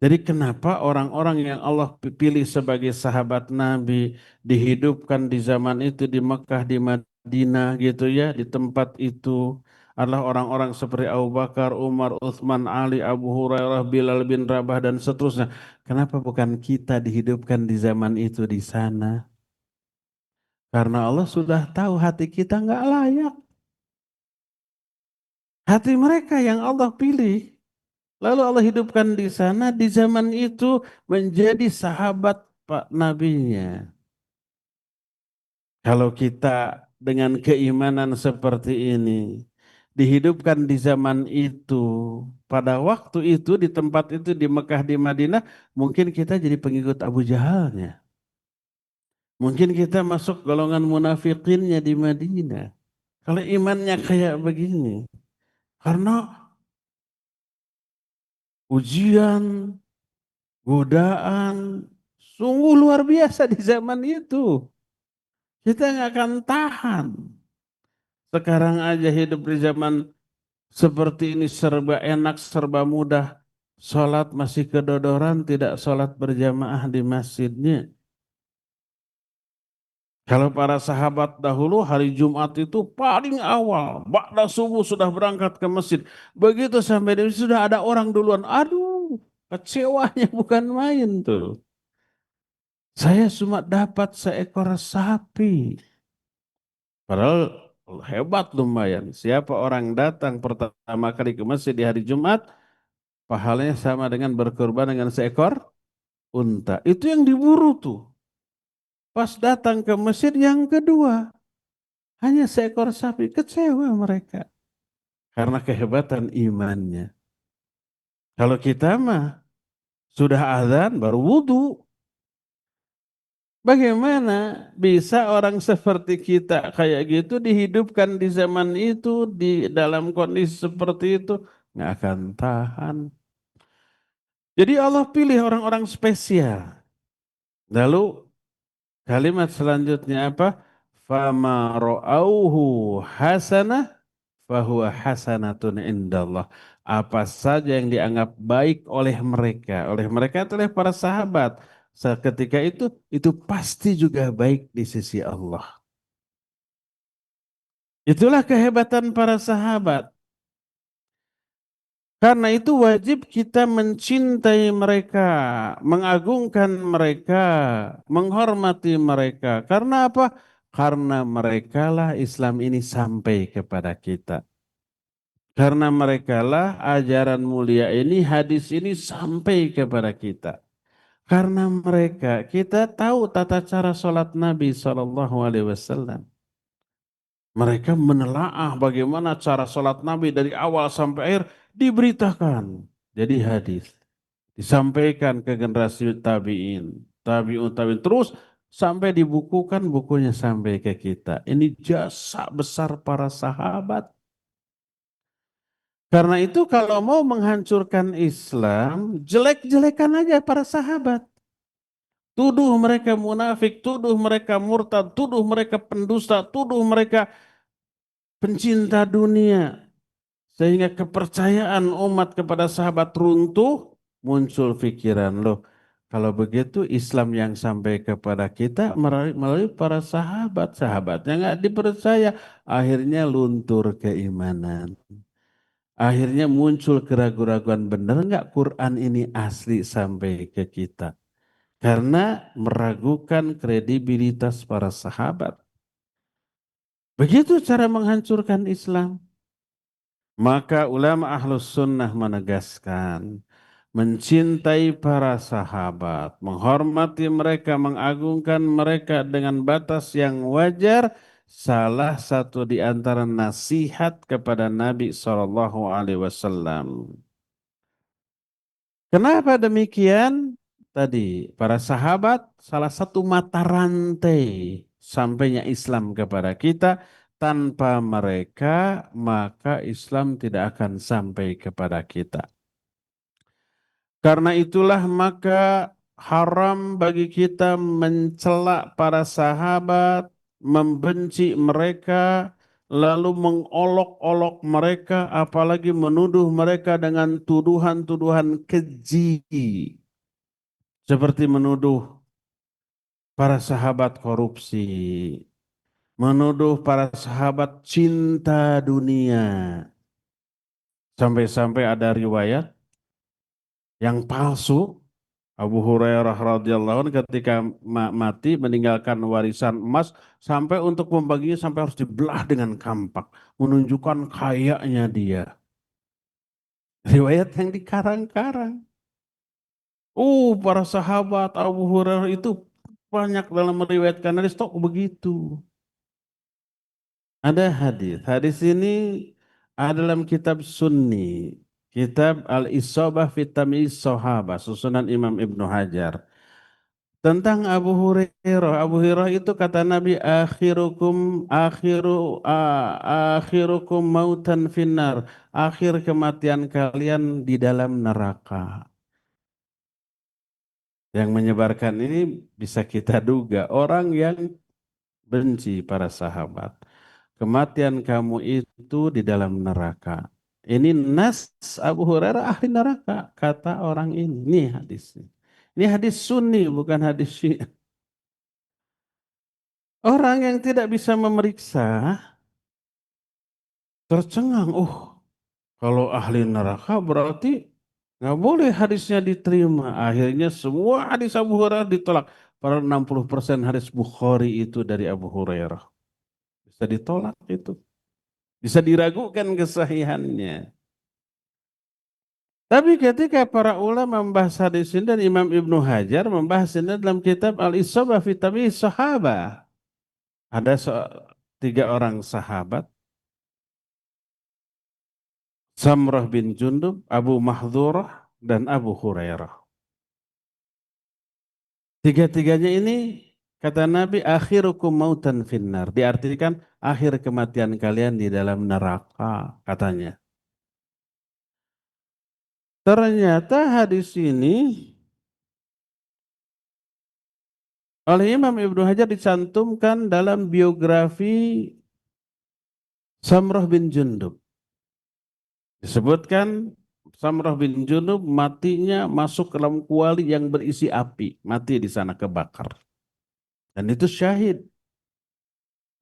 Jadi kenapa orang-orang yang Allah pilih sebagai sahabat Nabi dihidupkan di zaman itu di Mekah, di Madinah gitu ya, di tempat itu adalah orang-orang seperti Abu Bakar, Umar, Utsman, Ali, Abu Hurairah, Bilal bin Rabah dan seterusnya. Kenapa bukan kita dihidupkan di zaman itu di sana? Karena Allah sudah tahu hati kita nggak layak. Hati mereka yang Allah pilih. Lalu Allah hidupkan di sana di zaman itu menjadi sahabat Pak Nabinya. Kalau kita dengan keimanan seperti ini dihidupkan di zaman itu, pada waktu itu, di tempat itu, di Mekah, di Madinah, mungkin kita jadi pengikut Abu Jahalnya. Mungkin kita masuk golongan munafikinnya di Madinah. Kalau imannya kayak begini. Karena ujian, godaan, sungguh luar biasa di zaman itu. Kita nggak akan tahan. Sekarang aja hidup di zaman seperti ini serba enak, serba mudah. Sholat masih kedodoran, tidak sholat berjamaah di masjidnya. Kalau para sahabat dahulu hari Jumat itu paling awal, ba'da subuh sudah berangkat ke masjid. Begitu sampai di masjid sudah ada orang duluan. Aduh, kecewanya bukan main tuh. Saya cuma dapat seekor sapi. Padahal hebat lumayan. Siapa orang datang pertama kali ke masjid di hari Jumat, pahalanya sama dengan berkorban dengan seekor unta. Itu yang diburu tuh. Pas datang ke masjid yang kedua, hanya seekor sapi. Kecewa mereka. Karena kehebatan imannya. Kalau kita mah sudah azan baru wudhu. Bagaimana bisa orang seperti kita kayak gitu dihidupkan di zaman itu, di dalam kondisi seperti itu? Nggak akan tahan. Jadi Allah pilih orang-orang spesial. Lalu kalimat selanjutnya apa? Fama ro'auhu hasanah fahuwa hasanatun indallah. Apa saja yang dianggap baik oleh mereka. Oleh mereka itu oleh para sahabat. Seketika itu pasti juga baik di sisi Allah. Itulah kehebatan para sahabat. Karena itu wajib kita mencintai mereka, mengagungkan mereka, menghormati mereka. Karena apa? Karena merekalah Islam ini sampai kepada kita. Karena merekalah ajaran mulia ini, hadis ini sampai kepada kita. Karena mereka, kita tahu tata cara sholat Nabi SAW. Mereka menelaah bagaimana cara sholat Nabi dari awal sampai akhir diberitakan. Jadi hadis. Disampaikan ke generasi tabi'in. Tabi'un tabi'in. Terus sampai dibukukan bukunya sampai ke kita. Ini jasa besar para sahabat. Karena itu kalau mau menghancurkan Islam, jelek-jelekan aja para sahabat. Tuduh mereka munafik, tuduh mereka murtad, tuduh mereka pendusta, tuduh mereka pencinta dunia. Sehingga kepercayaan umat kepada sahabat runtuh, muncul pikiran loh. Kalau begitu Islam yang sampai kepada kita melalui para sahabat. Sahabatnya nggak dipercaya. Akhirnya luntur keimanan. Akhirnya muncul keraguan-raguan benar nggak Quran ini asli sampai ke kita. Karena meragukan kredibilitas para sahabat. Begitu cara menghancurkan Islam. Maka ulama ahlus sunnah menegaskan, mencintai para sahabat, menghormati mereka, mengagungkan mereka dengan batas yang wajar, salah satu di antara nasihat kepada Nabi SAW. Kenapa demikian? Tadi, para sahabat salah satu mata rantai sampainya Islam kepada kita. Tanpa mereka, maka Islam tidak akan sampai kepada kita. Karena itulah maka haram bagi kita mencela para sahabat, membenci mereka, lalu mengolok-olok mereka, apalagi menuduh mereka dengan tuduhan-tuduhan keji. Seperti menuduh para sahabat korupsi, menuduh para sahabat cinta dunia. Sampai-sampai ada riwayat yang palsu. Abu Hurairah radhiyallahu anhu ketika mati meninggalkan warisan emas sampai untuk membaginya sampai harus dibelah dengan kampak. Menunjukkan kayanya dia. Riwayat yang dikarang-karang. Para sahabat Abu Hurairah itu banyak dalam meriwayatkan hadis tok begitu. Ada hadis. Hadis ini ada dalam kitab Sunni, kitab Al-Isabah fi Tamyiz Sahabah, susunan Imam Ibnu Hajar. Tentang Abu Hurairah. Abu Hurairah itu kata Nabi akhirukum mautan finnar. Akhir kematian kalian di dalam neraka. Yang menyebarkan ini bisa kita duga orang yang benci para sahabat. Kematian kamu itu di dalam neraka. Ini nas Abu Hurairah ahli neraka, kata orang ini. Ini hadisnya. Ini hadis Sunni bukan hadis Syiah. Orang yang tidak bisa memeriksa tercengang. Oh, kalau ahli neraka berarti nggak boleh hadisnya diterima. Akhirnya semua hadis Abu Hurairah ditolak. Padahal 60% hadis Bukhari itu dari Abu Hurairah. Bisa ditolak itu. Bisa diragukan kesahihannya. Tapi ketika para ulama membahas hadis ini dan Imam Ibnu Hajar membahas ini dalam kitab Al-Isabah fi Tabi'is Sahabah. Ada tiga orang sahabat, Samrah bin Jundub, Abu Mahdzurah, dan Abu Hurairah. Tiga-tiganya ini kata Nabi akhirukum mautan finnar. Diartikan akhir kematian kalian di dalam neraka katanya. Ternyata hadis ini oleh Imam Ibnu Hajar dicantumkan dalam biografi Samrah bin Jundub. Disebutkan Samrah bin Jundub matinya masuk ke dalam kuali yang berisi api. Mati di sana kebakar. Dan itu syahid.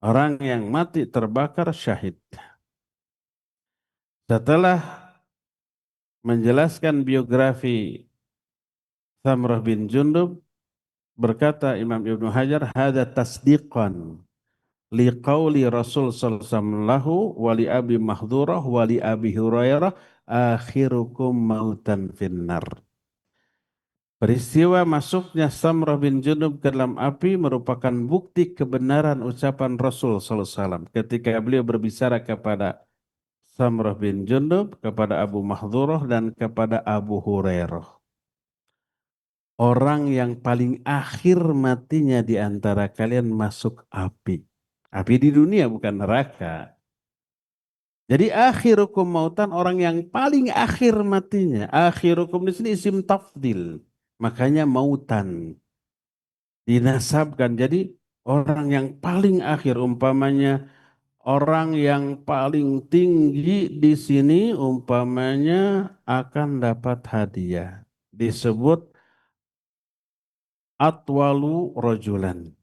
Orang yang mati terbakar syahid. Setelah menjelaskan biografi Samrah bin Jundub, berkata Imam Ibnu Hajar, hada tasdiqan liqauli Rasul sallallahu wali abi Mahdurah wali abi Hurairah akhirukum mautan finnar. Peristiwa masuknya Samrah bin Jundub ke dalam api merupakan bukti kebenaran ucapan Rasul sallallahu alaihi wasallam ketika beliau berbicara kepada Samrah bin Jundub, kepada Abu Mahdurah dan kepada Abu Hurairah. Orang yang paling akhir matinya di antara kalian masuk api. Api di dunia bukan neraka. Jadi akhirukum mautan orang yang paling akhir matinya. Akhirukum di sini isim tafdil. Makanya mautan dinasabkan. Jadi orang yang paling akhir umpamanya orang yang paling tinggi di sini umpamanya akan dapat hadiah. Disebut atwalu rojulan.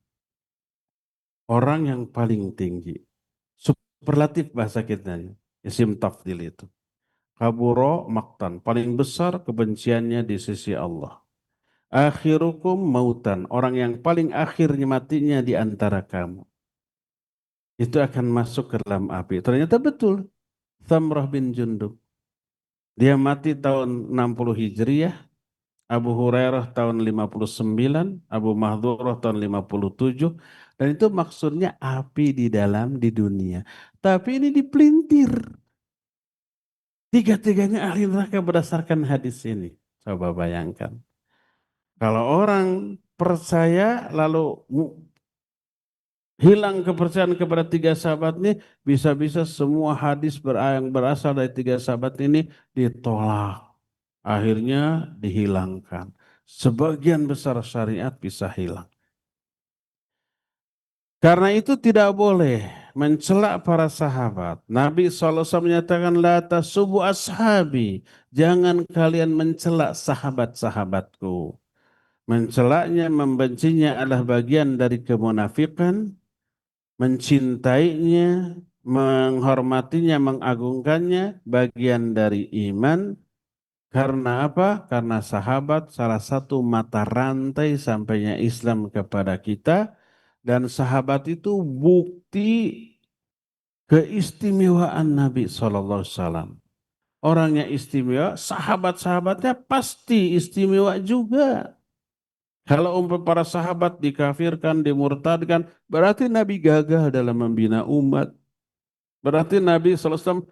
Orang yang paling tinggi. Superlatif bahasa kita. Isim tafdil itu. Kaburo maktan. Paling besar kebenciannya di sisi Allah. Akhirukum mautan. Orang yang paling akhirnya matinya di antara kamu. Itu akan masuk ke dalam api. Ternyata betul. Samrah bin Jundub. Dia mati tahun 60 Hijriah. Abu Hurairah tahun 59, Abu Mahdurah tahun 57, dan itu maksudnya api di dalam di dunia. Tapi ini dipelintir. Tiga-tiganya ahli neraka berdasarkan hadis ini. Coba bayangkan. Kalau orang percaya lalu hilang kepercayaan kepada tiga sahabat ini, bisa-bisa semua hadis yang berasal dari tiga sahabat ini ditolak. Akhirnya dihilangkan. Sebagian besar syariat bisa hilang. Karena itu tidak boleh mencela para sahabat. Nabi SAW menyatakan, la tasubu ashabi. Jangan kalian mencela sahabat-sahabatku. Mencelaknya, membencinya adalah bagian dari kemunafikan. Mencintainya, menghormatinya, mengagungkannya, bagian dari iman. Karena apa? Karena sahabat salah satu mata rantai sampainya Islam kepada kita. Dan sahabat itu bukti keistimewaan Nabi SAW. Orangnya istimewa, sahabat-sahabatnya pasti istimewa juga. Kalau para sahabat dikafirkan, dimurtadkan, berarti Nabi gagal dalam membina umat. Berarti Nabi SAW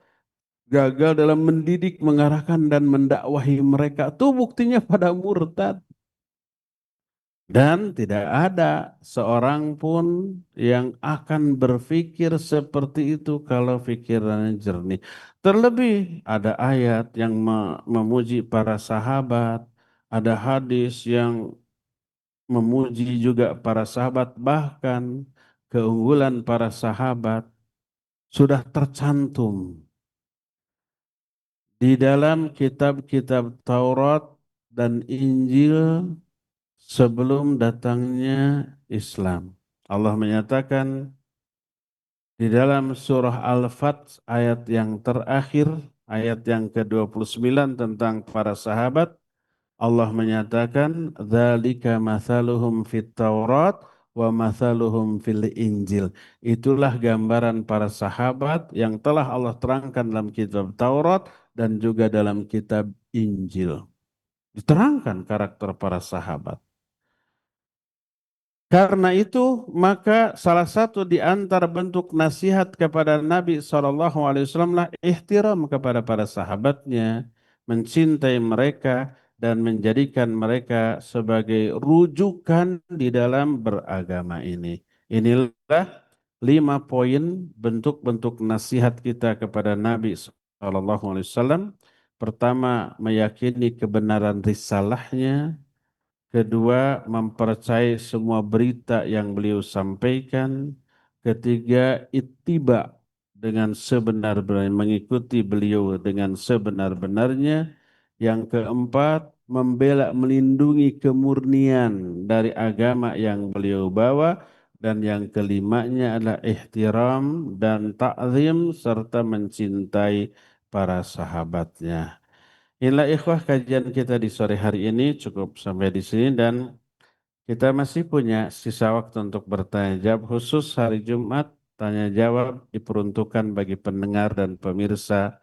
gagal dalam mendidik, mengarahkan, dan mendakwahi mereka. Itu buktinya pada murtad. Dan tidak ada seorang pun yang akan berpikir seperti itu kalau pikirannya jernih. Terlebih ada ayat yang memuji para sahabat, ada hadis yang memuji juga para sahabat, bahkan keunggulan para sahabat sudah tercantum di dalam kitab-kitab Taurat dan Injil sebelum datangnya Islam. Allah menyatakan di dalam surah Al-Fath ayat yang terakhir, ayat yang ke-29 tentang para sahabat, Allah menyatakan, "Dzalika mathaluhum fit Taurat wa mathaluhum fil Injil." Itulah gambaran para sahabat yang telah Allah terangkan dalam kitab Taurat dan juga dalam kitab Injil. Diterangkan karakter para sahabat. Karena itu, maka salah satu di antara bentuk nasihat kepada Nabi SAW lah ihtiram kepada para sahabatnya, mencintai mereka dan menjadikan mereka sebagai rujukan di dalam beragama ini. Inilah 5 poin bentuk-bentuk nasihat kita kepada Nabi SAW. Pertama, meyakini kebenaran risalahnya. Kedua, mempercayai semua berita yang beliau sampaikan. Ketiga, ittiba dengan sebenar-benarnya, mengikuti beliau dengan sebenar-benarnya. Yang keempat, membela, melindungi kemurnian dari agama yang beliau bawa. Dan yang kelimanya adalah ihtiram dan ta'zim serta mencintai para sahabatnya. Inilah ikhwah kajian kita di sore hari ini cukup sampai di sini dan kita masih punya sisa waktu untuk bertanya jawab khusus hari Jumat. Tanya jawab diperuntukkan bagi pendengar dan pemirsa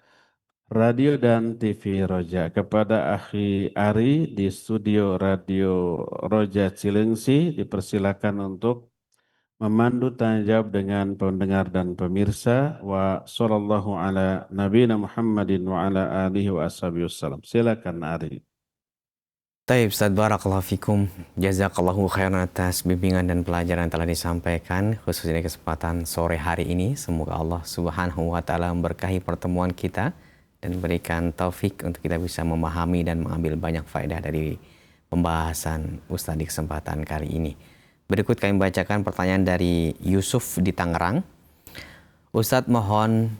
radio dan TV Roja. Kepada Akhi Ari di studio Radio Roja Cilengsi dipersilakan untuk memandu tanya jawab dengan pendengar dan pemirsa. Wa sallallahu ala nabiyina Muhammadin wa ala alihi wa ashabihi wasallam. Silakan Ari. Taib, Ustaz Barakallahu Fikum. Jazakallahu khairan atas bimbingan dan pelajaran yang telah disampaikan, khususnya di kesempatan sore hari ini. Semoga Allah Subhanahu wa Ta'ala memberkahi pertemuan kita dan berikan taufik untuk kita bisa memahami dan mengambil banyak faedah dari pembahasan Ustaz di kesempatan kali ini. Berikut kami bacakan pertanyaan dari Yusuf di Tangerang. Ustadz, mohon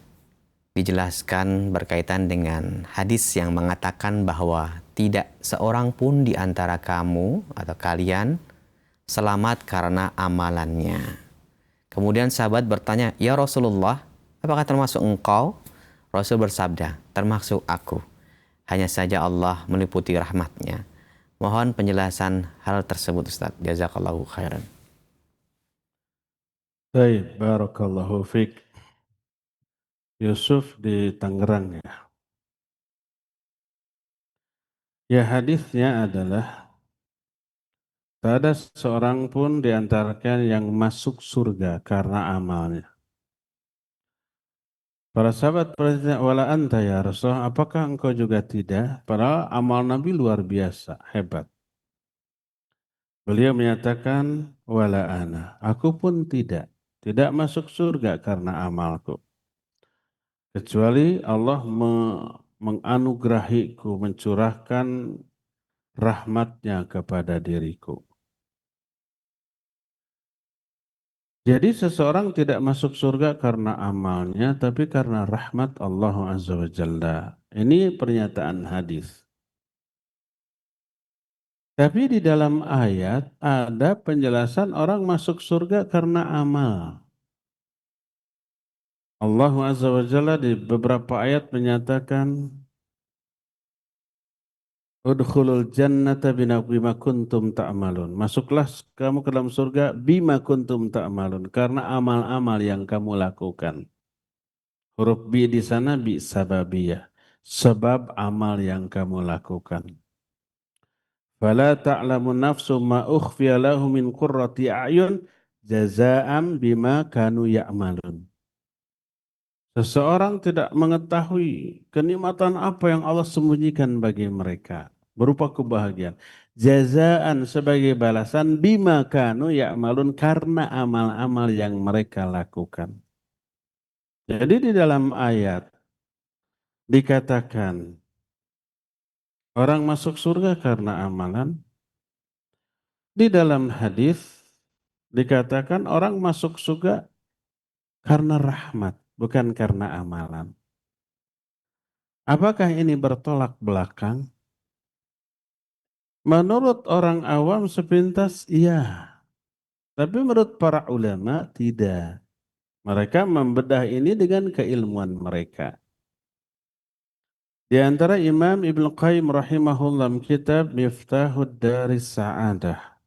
dijelaskan berkaitan dengan hadis yang mengatakan bahwa tidak seorang pun di antara kamu atau kalian selamat karena amalannya. Kemudian sahabat bertanya, "Ya Rasulullah, apakah termasuk engkau?" Rasul bersabda, "Termasuk aku. Hanya saja Allah meliputi rahmatnya." Mohon penjelasan hal tersebut Ustaz. Jazakallahu khairan. Baik, barakallahu fiik. Yusuf di Tangerang ya. Ya hadisnya adalah tak ada seorang pun di antara kalian yang masuk surga karena amalnya. Para sahabat bertanya, wala anta ya Rasulullah, apakah engkau juga tidak? Padahal amal Nabi luar biasa, hebat. Beliau menyatakan, wala ana, aku pun tidak. Tidak masuk surga karena amalku. Kecuali Allah menganugerahiku, mencurahkan rahmatnya kepada diriku. Jadi seseorang tidak masuk surga karena amalnya, tapi karena rahmat Allah Azza wa Jalla. Ini pernyataan hadis. Tapi di dalam ayat ada penjelasan orang masuk surga karena amal. Allah Azza wa Jalla di beberapa ayat menyatakan, Udkhulul jannata bima kuntum ta'malun. Masuklah kamu ke dalam surga bima kuntum ta'malun. Karena amal-amal yang kamu lakukan. Huruf bi di sana bi sababiyah. Sebab amal yang kamu lakukan. Fala ta'lamu nafsu ma ukhfiya lahu min qurrati a'yun jazaa'an bima kanu ya'malun. Seseorang tidak mengetahui kenikmatan apa yang Allah sembunyikan bagi mereka berupa kebahagiaan. Jazaan sebagai balasan bima kanu ya'malun karena amal-amal yang mereka lakukan. Jadi di dalam ayat dikatakan orang masuk surga karena amalan. Di dalam hadis dikatakan orang masuk surga karena rahmat, bukan karena amalan. Apakah ini bertolak belakang? Menurut orang awam sepintas iya, Tapi menurut para ulama tidak. Mereka membedah ini dengan keilmuan mereka. Di antara Imam Ibnu Qayyim rahimahullah kitab Miftahud Daris Sa'adah.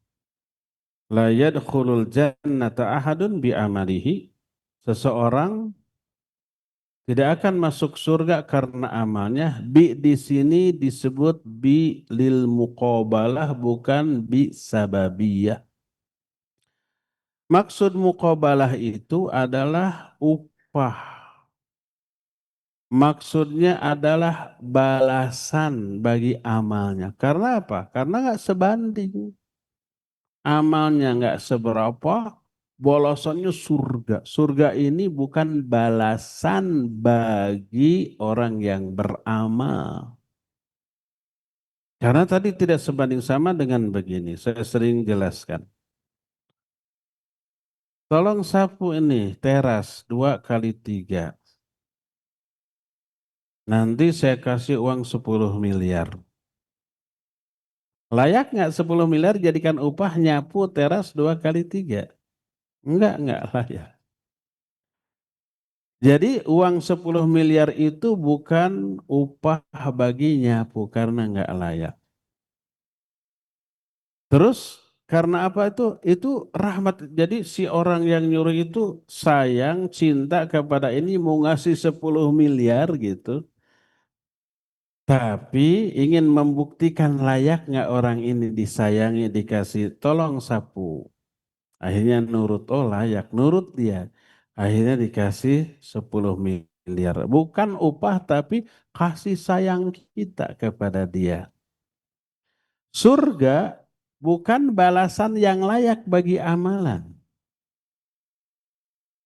La yadkhulul jannata ahadun bi amalihi. Seseorang tidak akan masuk surga karena amalnya. Bi di sini disebut bi lil muqabalah bukan bi sababiyah. Maksud muqabalah itu adalah upah. Maksudnya adalah balasan bagi amalnya. Karena apa? Karena nggak sebanding. Amalnya nggak seberapa, balasannya surga. Surga ini bukan balasan bagi orang yang beramal. Karena tadi tidak sebanding sama dengan begini. Saya sering jelaskan. Tolong sapu ini teras 2 kali 3. Nanti saya kasih uang 10 miliar. Layak nggak 10 miliar jadikan upah nyapu teras 2 kali 3? Enggak layak. Jadi uang 10 miliar itu bukan upah bagi nyapu karena enggak layak. Terus karena apa itu? Itu rahmat. Jadi si orang yang nyuruh itu sayang, cinta kepada ini mau ngasih 10 miliar gitu. Tapi ingin membuktikan layak nggak orang ini disayangi, dikasih tolong sapu. Akhirnya nurut, oh layak, nurut dia. Akhirnya dikasih 10 miliar. Bukan upah tapi kasih sayang kita kepada dia. Surga bukan balasan yang layak bagi amalan.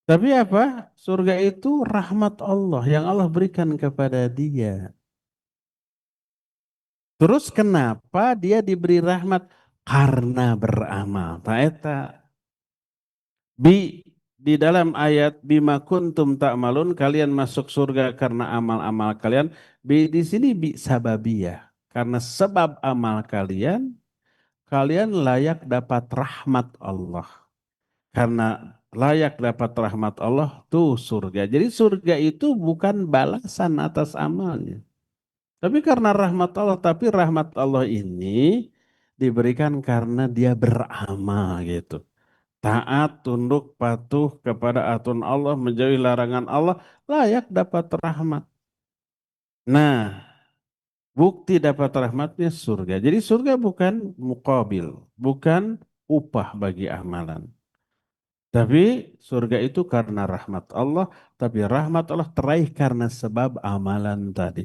Tapi apa? Surga itu rahmat Allah yang Allah berikan kepada dia. Terus kenapa dia diberi rahmat? Karena beramal. Taeta. Di dalam ayat bima kuntum ta'malun kalian masuk surga karena amal-amal kalian. Di sini bi sababiyah. Karena sebab amal kalian, kalian layak dapat rahmat Allah. Karena layak dapat rahmat Allah tuh surga. Jadi surga itu bukan balasan atas amalnya. Tapi karena rahmat Allah, tapi rahmat Allah ini diberikan karena dia beramal gitu. Taat, tunduk, patuh kepada aturan Allah, menjauhi larangan Allah, layak dapat rahmat. Nah, bukti dapat rahmatnya surga. Jadi surga bukan muqabil, bukan upah bagi amalan. Tapi surga itu karena rahmat Allah, tapi rahmat Allah teraih karena sebab amalan tadi.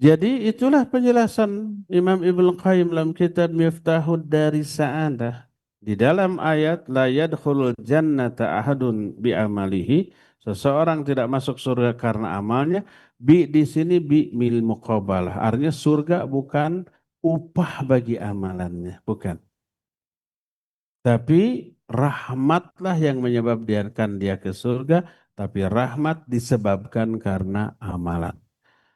Jadi itulah penjelasan Imam Ibnu Qayyim dalam kitab Miftahud Dari Sa'adah. Di dalam ayat la yadkhulul jannata ahadun bi amalihi, seseorang tidak masuk surga karena amalnya. Bi di sini bi mil muqabalah. Artinya surga bukan upah bagi amalannya, bukan. Tapi rahmatlah yang menyebabkan dia ke surga, tapi rahmat disebabkan karena amalan.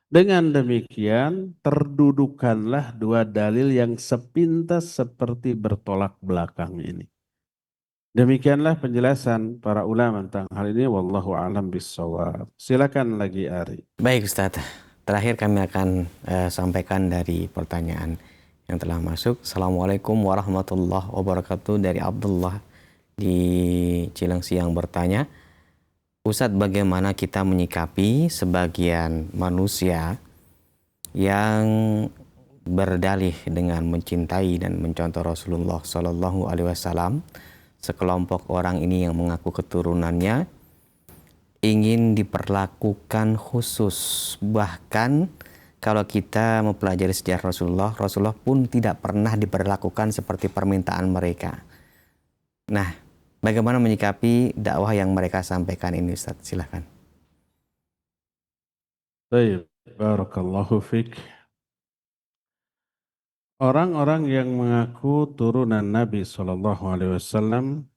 Dengan demikian, terdudukanlah dua dalil yang sepintas seperti bertolak belakang ini. Demikianlah penjelasan para ulama tentang hal ini. Wallahu a'lam bishawab. Silakan lagi Ari. Baik Ustadz, terakhir kami akan sampaikan dari pertanyaan yang telah masuk. Assalamualaikum warahmatullahi wabarakatuh, dari Abdullah di Cilengsi yang bertanya, Ustadz, bagaimana kita menyikapi sebagian manusia yang berdalih dengan mencintai dan mencontoh Rasulullah Shallallahu Alaihi Wasallam? Sekelompok orang ini yang mengaku keturunannya ingin diperlakukan khusus, bahkan kalau kita mempelajari sejarah Rasulullah, Rasulullah pun tidak pernah diperlakukan seperti permintaan mereka. Nah, bagaimana menyikapi dakwah yang mereka sampaikan ini, Ustaz? Silahkan. Baik, barakallahu fik. Orang-orang yang mengaku turunan Nabi SAW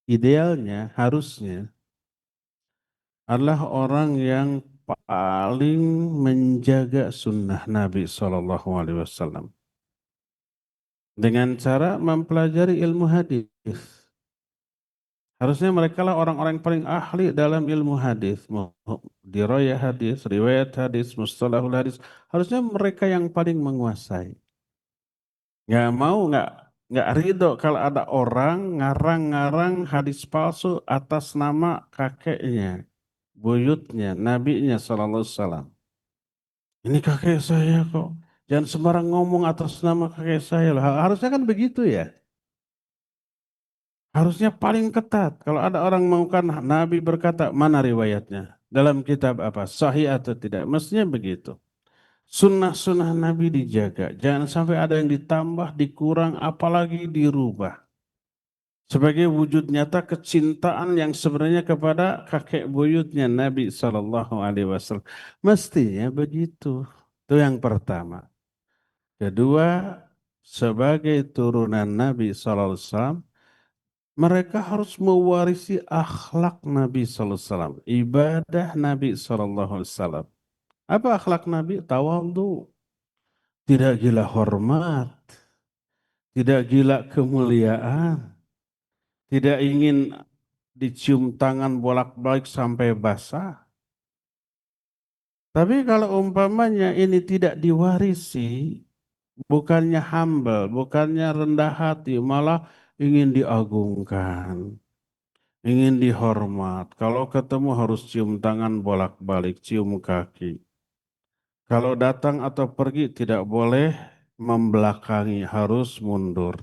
idealnya harusnya adalah orang yang paling menjaga sunnah Nabi SAW dengan cara mempelajari ilmu hadis. Harusnya mereka lah orang-orang yang paling ahli dalam ilmu hadis, dirayah hadis, riwayat hadis, mustalahul hadis. Harusnya mereka yang paling menguasai. Nggak mau, nggak ridho kalau ada orang ngarang-ngarang hadis palsu atas nama kakeknya, buyutnya, nabinya Sallallahu Alaihi Wasallam. Ini kakek saya kok. Jangan sembarang ngomong atas nama kakek saya lah. Harusnya kan begitu ya. Harusnya paling ketat. Kalau ada orang mengumumkan Nabi berkata, mana riwayatnya? Dalam kitab apa? Sahih atau tidak? Mestinya begitu. Sunnah-sunnah Nabi dijaga. Jangan sampai ada yang ditambah, dikurang, apalagi dirubah. Sebagai wujud nyata kecintaan yang sebenarnya kepada kakek buyutnya Nabi Sallallahu Alaihi Wasallam. Mestinya begitu. Itu yang pertama. Kedua, sebagai turunan Nabi Sallallahu Alaihi Wasallam, mereka harus mewarisi akhlak Nabi Sallallahu Alaihi Wasallam, ibadah Nabi Sallallahu Alaihi Wasallam. Apa akhlak Nabi? Tawadhu, tidak gila hormat, tidak gila kemuliaan, tidak ingin dicium tangan bolak-balik sampai basah. Tapi kalau umpamanya ini tidak diwarisi, bukannya humble, bukannya rendah hati, malah ingin diagungkan, ingin dihormat. Kalau ketemu harus cium tangan bolak-balik, cium kaki. Kalau datang atau pergi tidak boleh membelakangi, harus mundur.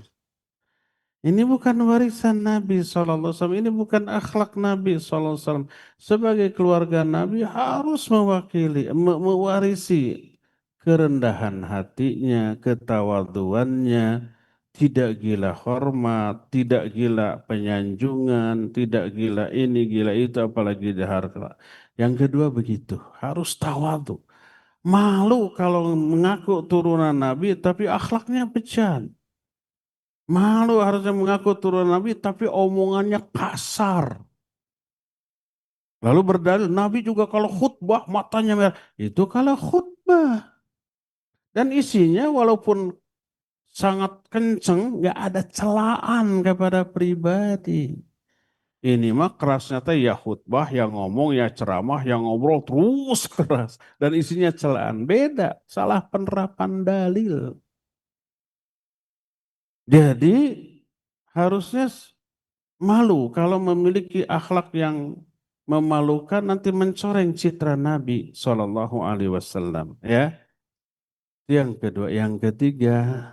Ini bukan warisan Nabi SAW, ini bukan akhlak Nabi SAW. Sebagai keluarga Nabi harus mewakili, mewarisi kerendahan hatinya, ketawaduannya, tidak gila hormat, tidak gila penyanjungan, tidak gila ini, gila itu, apalagi di harta. Yang kedua begitu, harus tawadu. Malu kalau mengaku turunan Nabi, tapi akhlaknya bejat. Malu harusnya mengaku turun Nabi, tapi omongannya kasar. Lalu berdalil, Nabi juga kalau khutbah matanya merah. Itu kalau khutbah. Dan isinya walaupun sangat kenceng, nggak ada celaan kepada pribadi. Ini mah kerasnya teh ya khutbah, yang ngomong, ya ceramah, yang ngobrol terus keras. Dan isinya celaan. Beda, salah penerapan dalil. Jadi harusnya malu kalau memiliki akhlak yang memalukan nanti mencoreng citra Nabi Shallallahu Alaihi Wasallam. Ya, yang kedua, yang ketiga,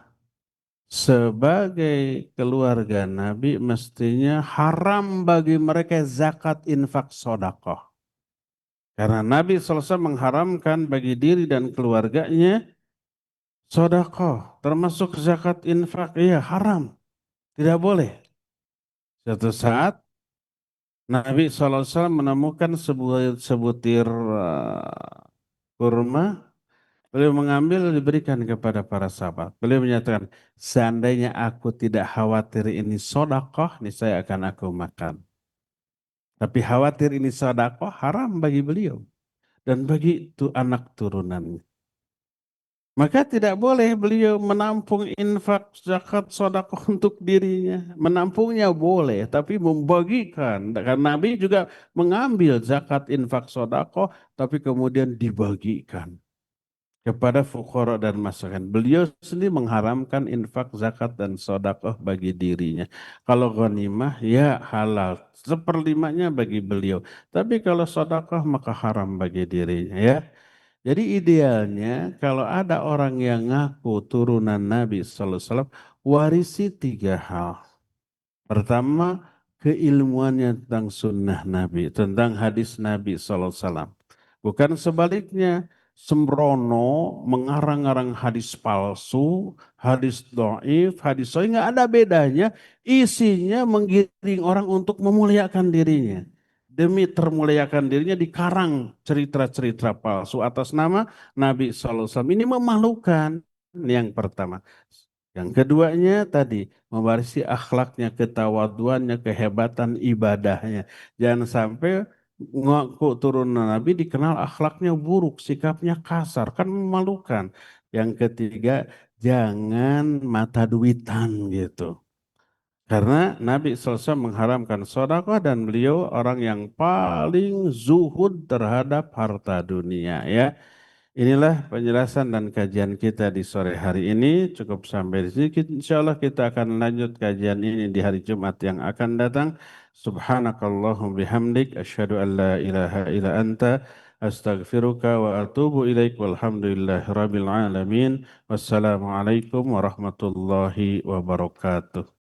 sebagai keluarga Nabi mestinya haram bagi mereka zakat, infak, sodakoh. Karena Nabi SAW mengharamkan bagi diri dan keluarganya sodakoh, termasuk zakat, infak, iya haram, tidak boleh. Suatu saat Nabi SAW menemukan sebutir kurma, beliau mengambil diberikan kepada para sahabat. Beliau menyatakan, seandainya aku tidak khawatir ini sodakoh, nih saya akan aku makan. Tapi khawatir ini sodakoh, haram bagi beliau. Dan bagi itu anak turunannya. Maka tidak boleh beliau menampung infak, zakat, sedekah untuk dirinya. Menampungnya boleh, tapi membagikan. Karena Nabi juga mengambil zakat, infak, sedekah, tapi kemudian dibagikan kepada fuqara dan masakin. Beliau sendiri mengharamkan infak, zakat, dan sedekah bagi dirinya. Kalau ghanimah, ya halal. Seperlimanya bagi beliau. Tapi kalau sedekah maka haram bagi dirinya, ya. Jadi idealnya kalau ada orang yang ngaku turunan Nabi Sallallahu Alaihi Wasallam, warisi tiga hal. Pertama, keilmuannya tentang sunnah Nabi, tentang hadis Nabi Sallallahu Alaihi Wasallam. Bukan sebaliknya, sembrono mengarang-arang hadis palsu, hadis dhaif, hadis sahih, nggak ada bedanya. Isinya menggiring orang untuk memuliakan dirinya. Demi termuliakan dirinya dikarang cerita-cerita palsu atas nama Nabi Sallallahu Alaihi Wasallam. Ini memalukan. Ini yang pertama. Yang keduanya tadi mewarisi akhlaknya, ketawaduannya, kehebatan ibadahnya. Jangan sampai ngaku turunan Nabi dikenal akhlaknya buruk, sikapnya kasar, kan memalukan. Yang ketiga, jangan mata duitan gitu. Karena Nabi SAW mengharamkan sedekah dan beliau orang yang paling zuhud terhadap harta dunia ya. Inilah penjelasan dan kajian kita di sore hari ini. Cukup sampai di sini. Insya Allah kita akan lanjut kajian ini di hari Jumat yang akan datang. Subhanakallahum bihamdik. Asyhadu an la ilaha illa anta. Astaghfiruka wa atubu ilaik. Walhamdulillahi rabbil alamin. Wassalamualaikum warahmatullahi wabarakatuh.